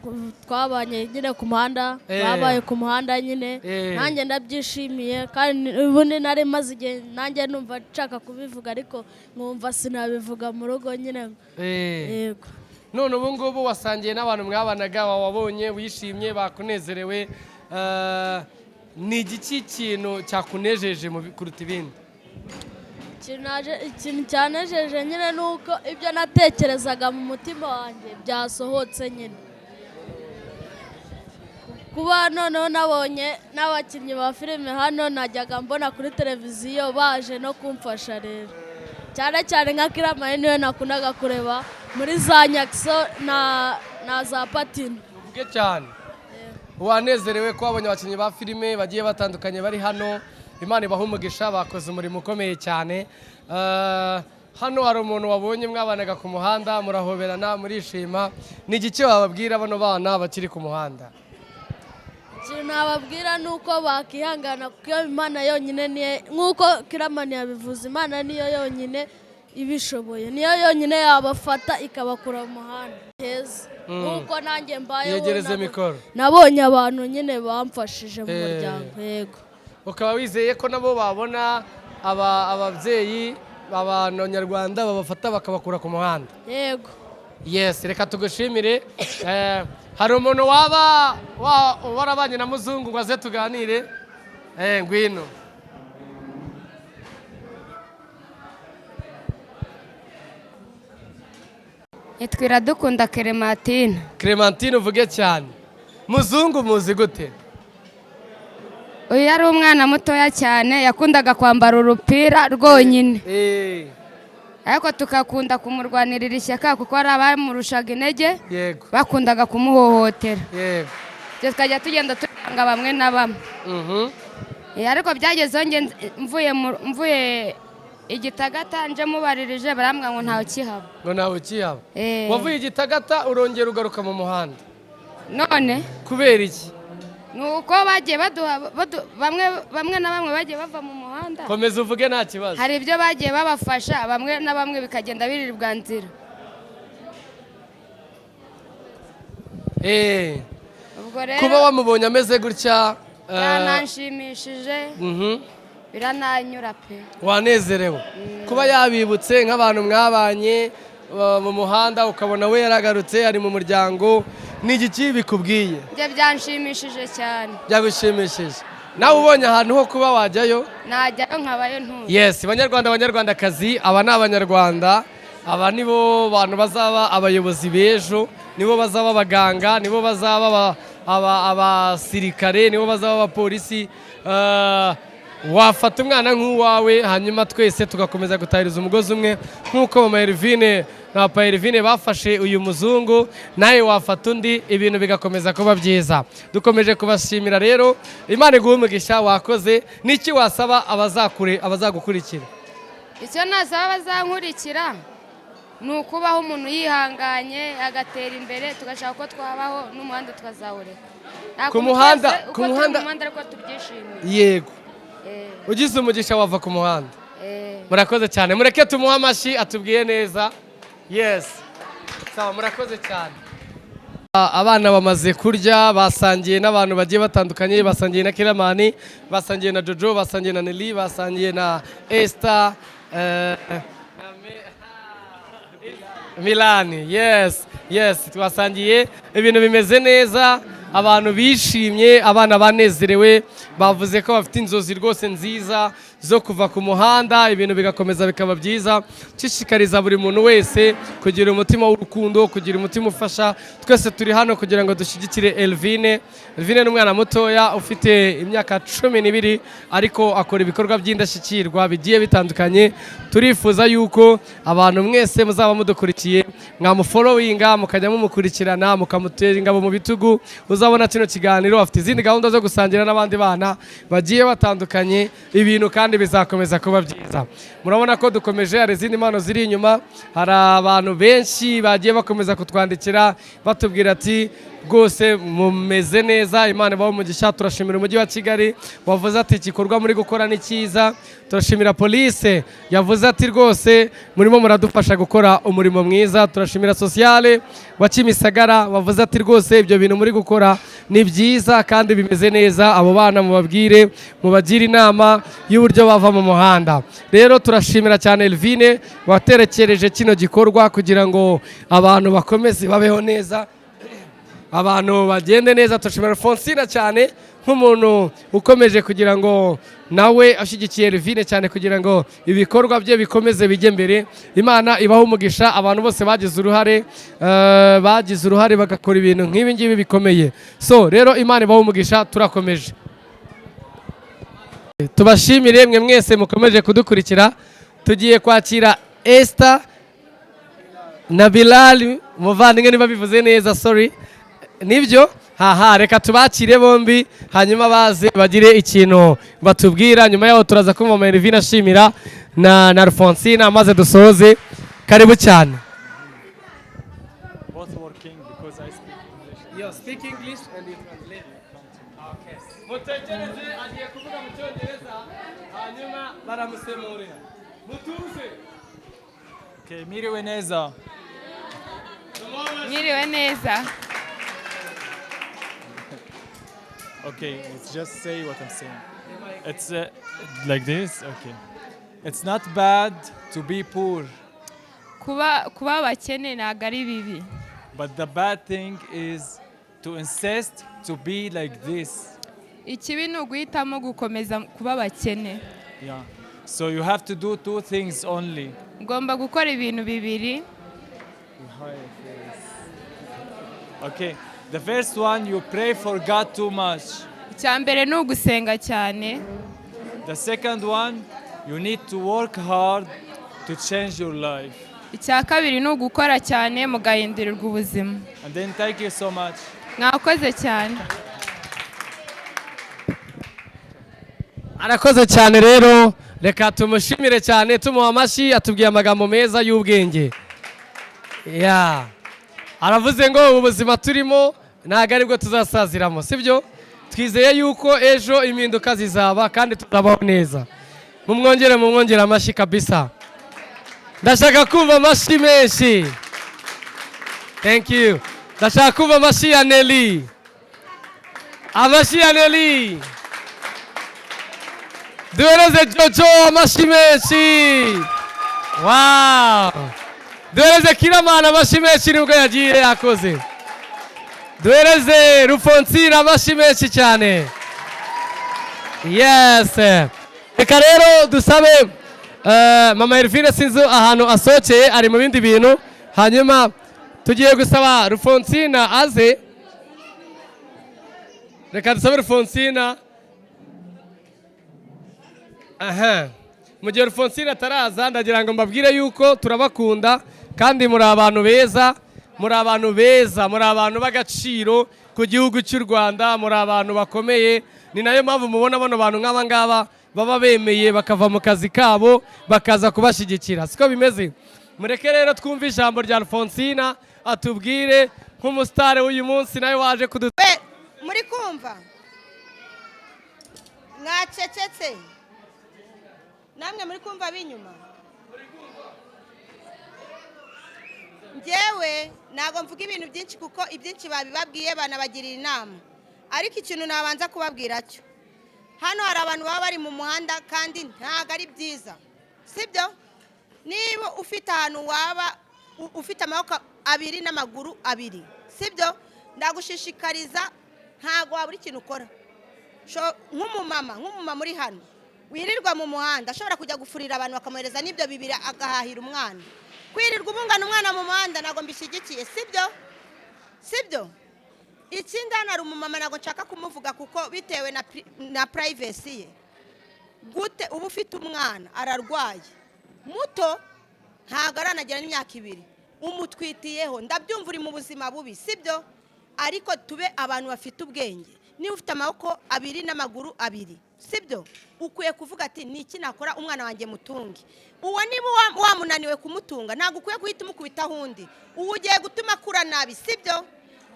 twabanye nyine ku muhanda, babaye ku muhanda nyine. Nanjye ndabyishimiye kandi ubundi nari maze igihe nanjye numva nshaka kubivuga ariko nkumva sinabivuga mu rugo nyine. Yego. None ubu ngubu wasangiye n'abantu mwabanaga wabonye wishimye bakunezerewe. Ni igiki kintu cyakunejeje kuruta ibindi? Ikintu cyanejeje nyine nuko ibyo natekerezaga mu mutima wanjye byasohotse nyine. Kuba noneho nabonye n'abakinnyi ba filime hano najyaga mbona kuri televiziyo baje no kumfasha rero. Cyane cyane nka Kiramani niwe nakundaga kureba muri za Nyakso na za Patino. Uvuge cyane. Wanezerewe ko wabonye abakinnyi ba filime bagiye batandukanye bari hano. Imana ibaha umugisha bakoze umurimo ukomeye cyane. Hano hari umuntu wabonye mwabanaga ku muhanda murahoberana murishima. Ni igiki wababwira bano bana bakiri ku muhanda? Ikintu nababwira nuko bakihangana kuko Imana yonyine nk'uko Kiramani yabivuze, Imana niyo yonyine ibishoboye, niyo yonyine yabafata ikabakura mu muhanda heza. Nk'uko nanjye mbayeho yegereze mikoro, nabonye abantu nyine bamfashije mu muryango. Yego. Ukaba wizeye ko nabo babona ababyeyi abanyarwanda babafata bakabakura ku muhanda? Yego. Yes, reka tugushimire. Hari umuntu waba warabanye na muzungu ngo aze tuganire? Ngwino. Itwira dukunda Clementine. Clementine uvuge cyane. Muzungu muzi gute? Uyu yari umwana mutoya cyane yakundaga kwambara urupira rwonyine. Ariko tukakunda kumurwanirira ishyaka kuko ari abamurushaga intege. Yego. Bakundaga kumuhohotera. Yego. Tukajya tugenda turanga bamwe na bamwe. Ariko byagezeho nge mvuye Igitagata nje mubaririje barambwa ngo ntawe kihaba. Ngo ntawe kihaba. Wavuye Igitagata urongera ugaruka mu muhanda. None kubera iki? Nuko bagiye baduha bamwe na bamwe bagiye bava mu muhanda. Komeza uvuge nta kibazo. Hari ibyo bagiye babafasha bamwe na bamwe bikagenda birirwa nzira. Kuba wamubonye ameze gutya yananshimishije. Birananyura pe. Wanezerewe. Kuba yabibutse nk'abantu mwabanye mu muhanda ukabona we yaragarutse ari mu muryango, ni igiki bikubwiye? Byo byanshimishije cyane. Byagushimishije. Nawe ubonye ahantu ho kuba wajyayo? Najyayo nkabayo ntuye. Yes, Banyarwanda Banyarwandakazi, aba ni Abanyarwanda, aba nibo bantu bazaba abayobozi b'ejo, nibo bazaba abaganga, nibo bazaba abasirikare, nibo bazaba abapolisi. wafata umwana nk'uwawe hanyuma twese tugakomeza gutahiriza umugozi umwe nk'uko mama Elvine na papa Elvine bafashe uyu muzungu, nawe wafata undi, ibintu bigakomeza kuba byiza. Dukomeje kubashimira rero, Imana iguhe umugisha, wakoze. Niki wasaba abazagukurikira? icyo nasaba abazankurikira ni ukubaho umuntu yihanganye agatera imbere, tugashaka uko twabaho n'umuhanda tukazawureka Ku muhanda ariko tubyishimiye. Yego, ugize umugisha wava ku muhanda. Murakoze cyane, mureke tumuhe amashyi atubwiye neza. Yes, sawa, murakoze cyane. Abana bamaze kurya, basangiye n'abantu bagiye batandukanye, basangiye na Kiramani, basangiye na Jojo, basangiye na Nelly, basangiye na Esther, Milani. Yes, twasangiye, ibintu bimeze neza, abantu bishimye, abana banezerewe, bavuze ko bafite inzozi rwose nziza zo kuva ku muhanda, ibintu bigakomeza bikaba byiza. Nshishikariza buri muntu wese kugira umutima w'urukundo, kugira umutima ufasha. Twese turi hano kugira ngo dushyigikire Elvine. Elvine ni umwana mutoya ufite imyaka 12 ariko akora ibikorwa by'indashyikirwa bigiye bitandukanye. Turifuza yuko abantu mwese muzaba mudukurikiye mwamufollowinga, mukajya mumukurikirana, mukamutera ingabo mu bitugu. Uzabona kino kiganiro afite izindi gahunda zo gusangira n'abandi bana bagiye batandukanye, ibintu kandi bizakomeza kuba byiza. Murabona ko dukomeje, hari izindi mpano ziri inyuma, hari abantu benshi bagiye bakomeza kutwandikira batubwira ati rwose mumeze neza, Imana ibahe umugisha. Turashimira umujyi wa Kigali wavuze ati igikorwa muri gukora ni cyiza. Turashimira police yavuze ati rwose murimo muradufasha gukora umurimo mwiza. Turashimira sociale wa Kimisagara wavuze ati rwose ibyo bintu muri gukora ni byiza kandi bimeze neza. Abo bana mubabwire, mubagira inama y'uburyo bava mu muhanda. Rero turashimira cyane Elvine waterekereje kino gikorwa kugira ngo abantu bakomeze babeho neza, abantu bagende neza. Turashimira Fonsina cyane nk'umuntu ukomeje kugira ngo nawe ashyigikiye Elvine cyane kugira ngo ibikorwa bye bikomeze bijye mbere. Imana ibaho umugisha abantu bose bagize uruhare bagakora ibintu nk'ibi ngibi bikomeye. So rero Imana ibaho umugisha, turakomeje. Tubashimire mwe mwese mukomeje kudukurikira. Tugiye kwakira Esther na Bilal, muvandimwe niba bivuze neza, sorry. Nibyo? Reka tubakire bombi hanyuma baze bagire ikintu batubwira. Nyuma yaho turaza kumva mama Elvine ashimira na Alfonsina maze dusoze. Karibu cyane. Both working because I speak English. You speak English and you translate. Okay. Mutekereze agiye kuvuga mu Cyongereza hanyuma baramusemurira. Mutuze. Okay, miriwe neza. Mwiriwe neza. Okay, let's just say what I'm saying. It's like this. Okay. It's not bad to be poor. Kuba abakene ntabwo ari bibi. But the bad thing is to insist to be like this. Ikibi ni uguhitamo gukomeza kuba abakene. Yeah. So you have to do two things only. Ugomba gukora ibintu bibiri. Okay. The first one, you pray for God too much. Icya mbere ni ugusenga cyane. The second one, you need to work hard to change your life. Icya kabiri ni ugukora cyane mugahindurirwa ubuzima. And then thank you so much. Mwakoze cyane. Arakoze cyane rero, reka tumushimire cyane, tumuha amashyi, atubwiye amagambo meza y'ubwenge. Aravuze ngo ubuzima turimo ntabwo aribwo tuzasaziramo, sibyo? Twizeye yuko ejo impinduka zizaba kandi tuzabaho neza. Mumwongere amashyi kabisa. Ndashaka kumva amashyi menshi. Thank you. Ndashaka kumva amashyi ya Nelly. Amashyi ya Nelly. Duhereze Jojo amashyi menshi. Wow. Duhereze Kiramana amashyi menshi nibwo yagiye yakoze. Duhereze Rufonsina amashyi menshi cyane. Yes. Reka rero dusabe mama Elvine sinzi ahantu asohokeye, ari mu bindi bintu. Hanyuma tugiye gusaba Rufonsina aze. Reka dusabe Rufonsina. aha mu gihe Alphonsine ataraza ndagira ngo mbabwire yuko turabakunda kandi muri abantu beza, muri abantu beza, muri abantu b'agaciro ku gihugu cy'u Rwanda, muri abantu bakomeye. Ni nayo mpamvu mubona bano bantu nk'aba ngaba baba bemeye bakava mu kazi kabo bakaza kubashyigikira. Siko bimeze? Mureke rero twumve ijambo rya Alphonsine atubwire nk'umusitari w'uyu munsi nawe waje muri kumva mwacecetse namwe muri kumva b'inyuma. Njyewe ntabwo mvuga ibintu byinshi kuko ibyinshi babibabwiye banabagirira inama, ariko ikintu nabanza kubabwira cyo, hano hari abantu baba bari mu muhanda kandi ntabwo ari byiza, sibyo? Niba ufite ahantu waba ufite amaboko abiri n'amaguru abiri, sibyo? Ndagushishikariza ntabwo wabura ikintu ukora. Nk'umumama uri hano wirirwa mu muhanda ashobora kujya gufurira abantu bakamuhereza n'ibyo bibiri agahahira umwana. Kwirirwa ubungana umwana mu muhanda ntabwo mbishyigikiye, sibyo? Ikindi hano hari umumama ntabwo nshaka kumuvuga kuko bitewe na privacy ye. Gute uba ufite umwana ararwaye muto ntabwo aranagera n'imyaka 2 umutwitiyeho, ndabyumva uri mu buzima bubi, sibyo? Ariko tube abantu bafite ubwenge. Niba ufite amaboko abiri n'amaguru abiri, sibyo? Ukwiye kuvuga ati ni iki nakora umwana wanjye mutunge. Uwo niba wamunaniwe kumutunga ntabwo ukwiye guhita umukubitaho undi, uwo ugiye gutuma akura nabi, sibyo?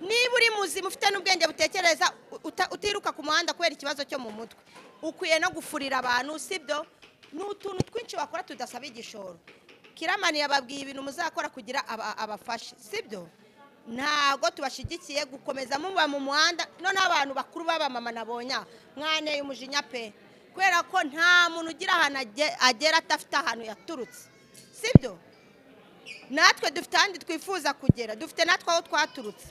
Niba uri muzima ufite n'ubwenge butekereza utiruka ku muhanda kubera ikibazo cyo mu mutwe, ukwiye no gufurira abantu, sibyo? N'utuntu twinshi wakora tudasaba igishoro. Kiramani yababwiye ibintu muzakora kugira abafashe, sibyo? Ntabwo tubashigikiye gukomeza muba mu muhanda. None abantu bakuru baba mama nabonye mwaneye umujinya pe, kubera ko nta muntu ugira ahantu agera atafite ahantu yaturutse, sibyo? Natwe dufite ahandi twifuza kugera, dufite natwe aho twaturutse.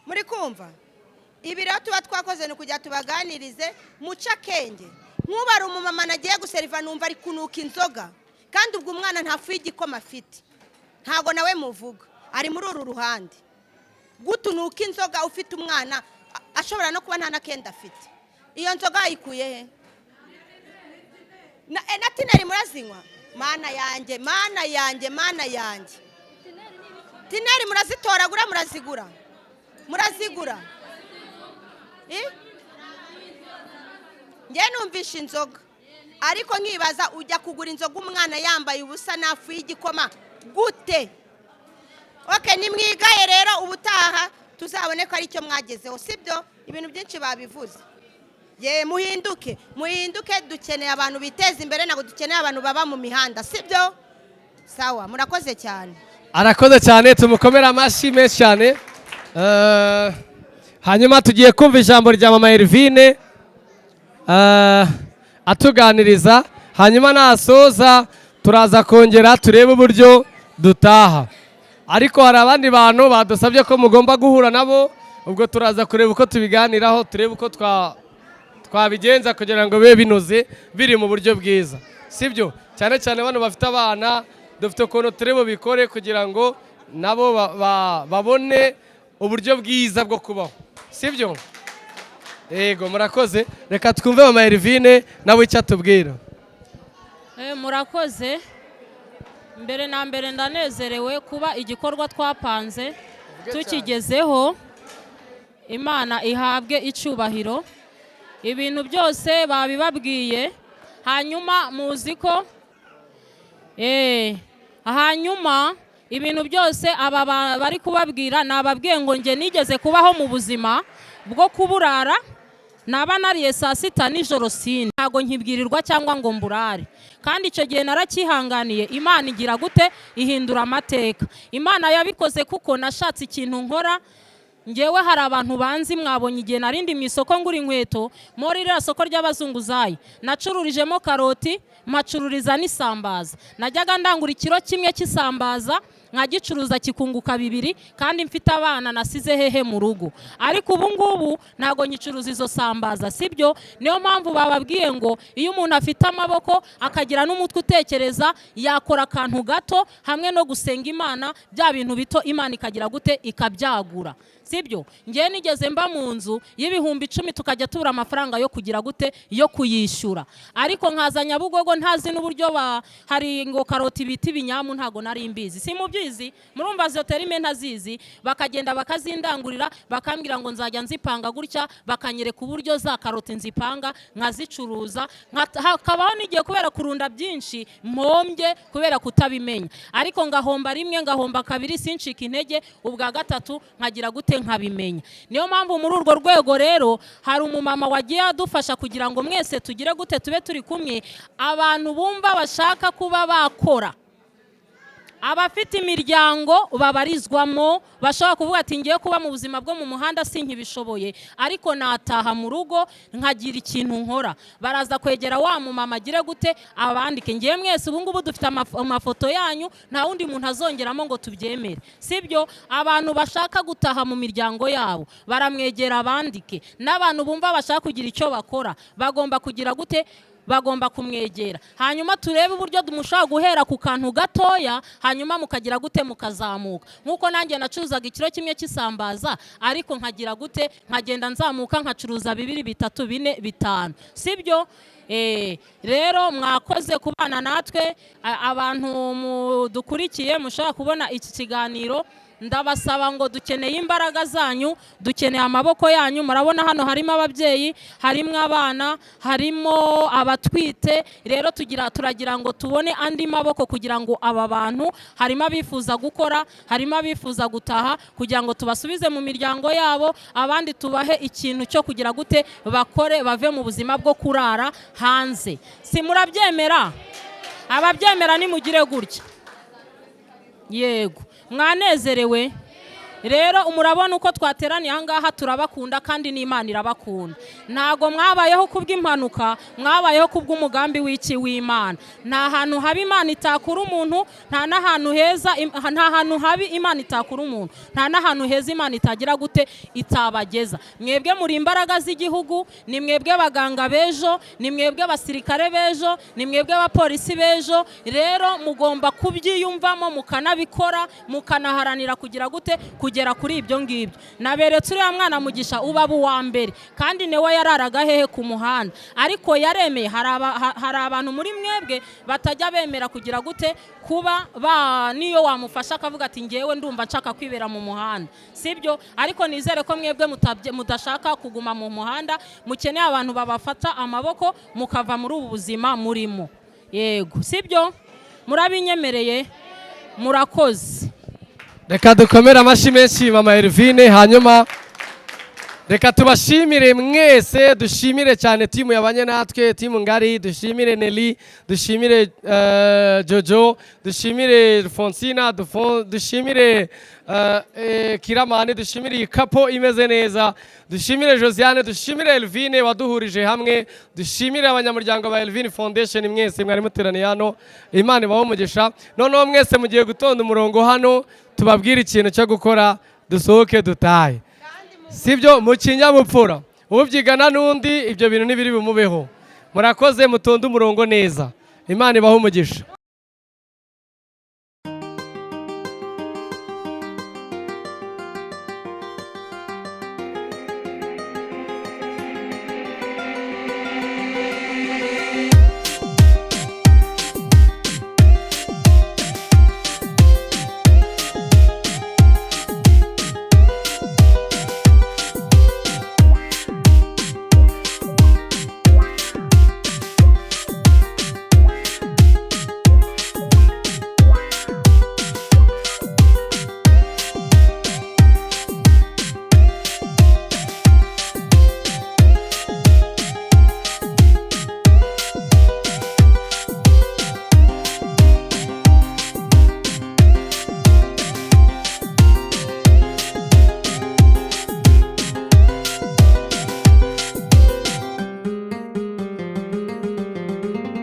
Muri kumva ibi rero tuba twakoze ni kugira tubaganirize muca akenge. Nk'ubara umumama nagiye guseriva numva ari kunuka inzoga kandi ubwo umwana ntafu y'igikoma afite, ntago nawe muvuga ari muri uru ruhande. Gutunuka inzoga ufite umwana ashobora no kuba nta nakenda afite. Iyo nzoga ayikuye he? Na tineri murazinywa? Mana yanjye, mana yanjye, mana yanjye. Tineri murazitoragura murazigura? Nge numvisha inzoga, ariko nkibaza ujya kugura inzoga umwana yambaye ubusa nafu y'igikoma gute? Okay, nimwigaye rero ubutaha tuzabone ko ari cyo mwagezeho, sibyo? Ibintu byinshi babivuze. Muhinduke dukeneye abantu biteza imbere, ntabwo dukeneye abantu baba mu mihanda, sibyo? Sawa, murakoze cyane. Arakoze cyane, tumukomera amashyi menshi cyane. Hanyuma tugiye kumva ijambo rya mama Elvine atuganiriza, hanyuma nasoza turaza kongera turebe uburyo dutaha. Ariko hari abandi bantu badusabye ko mugomba guhura nabo, ubwo turaza kureba uko tubiganiraho, turebe uko twabigenza kugira ngo bibe binoze biri mu buryo bwiza, sibyo? Cyane cyane bano bafite abana, dufite ukuntu turebe bikore kugira ngo nabo babone uburyo bwiza bwo kubaho, sibyo? Yego, murakoze. Reka twumve mama Elvine nawe icyo atubwira. Murakoze. Mbere na mbere ndanezerewe kuba igikorwa twapanze tukigezeho. Imana ihabwe icyubahiro. Ibintu byose babibabwiye, hanyuma muzi ko hanyuma ibintu byose aba bari kubabwira nababwiye ngo nge nigeze kubaho mu buzima bwo kuburara, naba nariye saa 6 nijoro sine, ntago nkibwirirwa cyangwa ngo mburare. Kandi icyo gihe narakihanganiye, Imana igira gute? Ihindura amateka. Imana yabikoze kuko nashatse ikintu nkora. Ngewe hari abantu banzi, mwabonye igihe narindi mu isoko ngura inkweto muri rya soko ry'abazunguzayi, nacururijemo karoti, macururiza n'isambaza. Najyaga ndangura ikiro kimwe cy'isambaza nkagicuruza kikunguka 2 kandi mfite abana nasize hehe mu rugo. Ariko ubu ngubu ntago nyicuruza izo sambaza, sibyo? Niyo mpamvu bababwiye ngo iyo umuntu afite amaboko akagira n'umutwe utekereza yakora akantu gato hamwe no gusenga Imana, bya bintu bito Imana ikagira gute ikabyagura, sibyo? Ngiye nigeze mba mu nzu y'ibihumbi 10 tukajya tubura amafaranga yo kugira gute yo kuyishyura, ariko nkaza Nyabugogo ntazi n'uburyo hari ngo karoti biti binyamu ntago nari mbizi, si mubyizi murumva zo terime ntazizi, bakagenda bakazindangurira bakambwira ngo nzajya nzipanga gutya, bakanyereka uburyo za karoti nzipanga nkazicuruza, hakabaho nigiye kubera kurunda byinshi mpombye kubera kutabimenya, ariko ngahomba rimwe ngahomba kabiri sinshika intege, ubwa gatatu nkagira gute nkabimenya. Niyo mpamvu muri urwo rwego rero hari umumama wagiye adufasha kugira ngo mwese tugire gute tube turi kumwe, abantu bumva bashaka kuba bakora, abafite imiryango babarizwamo bashaka kuvuga ati ngiye kuba mu buzima bwo mu muhanda sinkibishoboye, ariko nataha mu rugo nkagira ikintu nkora, baraza kwegera wa mumama agire gute abandike. Ngiye mwese ubu ngubu dufite amafoto yanyu, nta wundi muntu azongeramo ngo tubyemere, sibyo? Abantu bashaka gutaha mu miryango yabo baramwegera abandike, n'abantu bumva bashaka kugira icyo bakora bagomba kugira gute bagomba kumwegera, hanyuma turebe uburyo dumushaka guhera ku kantu gatoya, hanyuma mukagira gute mukazamuka. Nkuko nanjye nacuruzaga ikiro kimwe cy'isambaza, ariko nkagira gute nkagenda nzamuka nkacuruza 2, 3, 4, 5, sibyo? Rero mwakoze kubana natwe, abantu dukurikiye mushaka kubona iki kiganiro, ndabasaba ngo dukeneye imbaraga zanyu, dukeneye amaboko yanyu. Murabona hano harimo ababyeyi, harimo abana, harimo abatwite, rero turagira ngo tubone andi maboko kugira ngo aba bantu, harimo abifuza gukora, harimo abifuza gutaha kugira ngo tubasubize mu miryango yabo, abandi tubahe ikintu cyo kugira gute bakore bave mu buzima bwo kurara hanze. Si murabyemera? Ababyemera nimugire gutya. Yego, mwanezerewe? Rero murabona uko twateraniye ahangaha, turabakunda kandi n'Imana irabakunda. Ntago mwabayeho kubw'impanuka, mwabayeho kubw'umugambi w'Imana. Nta hantu habi Imana itakura umuntu, nta n'ahantu heza, nta hantu habi Imana itakura umuntu, nta n'ahantu heza Imana itagira gute itabageza. Mwebwe muri imbaraga z'igihugu, ni mwebwe abaganga bejo, ni mwebwe abasirikare bejo, ni mwebwe abapolisi bejo. Rero mugomba kubyiyumvamo mukanabikora, mukanaharanira kugira gute kugera kuri ibyo ngibyo. Naberetse uriya mwana Mugisha ubaba uwa mbere, kandi newe yararaga hehe ku muhanda, ariko yaremeye. Hari abantu muri mwebwe batajya bemera kugira gute kuba niyo wamufasha akavuga ati ngewe ndumva nshaka kwibera mu muhanda, sibyo? Ariko nizere ko mwebwe mudashaka kuguma mu muhanda, mukeneye abantu babafata amaboko mukava muri ubu buzima murimo. Yego, sibyo? Murabinyemereye? Murakoze. Reka dukomere amashyi menshi mama Elvine, hanyuma reka tubashimire mwese, dushimire cyane timu yabanye natwe, timu ngari, dushimire Nelly, dushimire Jojo, dushimire Fonsina, dushimire Kiramani, dushimire Kapo imeze neza, dushimire Josiane, dushimire Elvine waduhurije hamwe, dushimire abanyamuryango ba Elvine Foundation mwese mwari muteraniye hano. Imana ibahe umugisha. Noneho mwese mugiye gutonda umurongo hano, tubabwire ikintu cyo gukora, dusohoke dutahe, sibyo? Mu kinyabupfura, ubyigana n'undi ibyo bintu nibiri bumubeho. Murakoze, mutonde umurongo neza. Imana ibahe umugisha.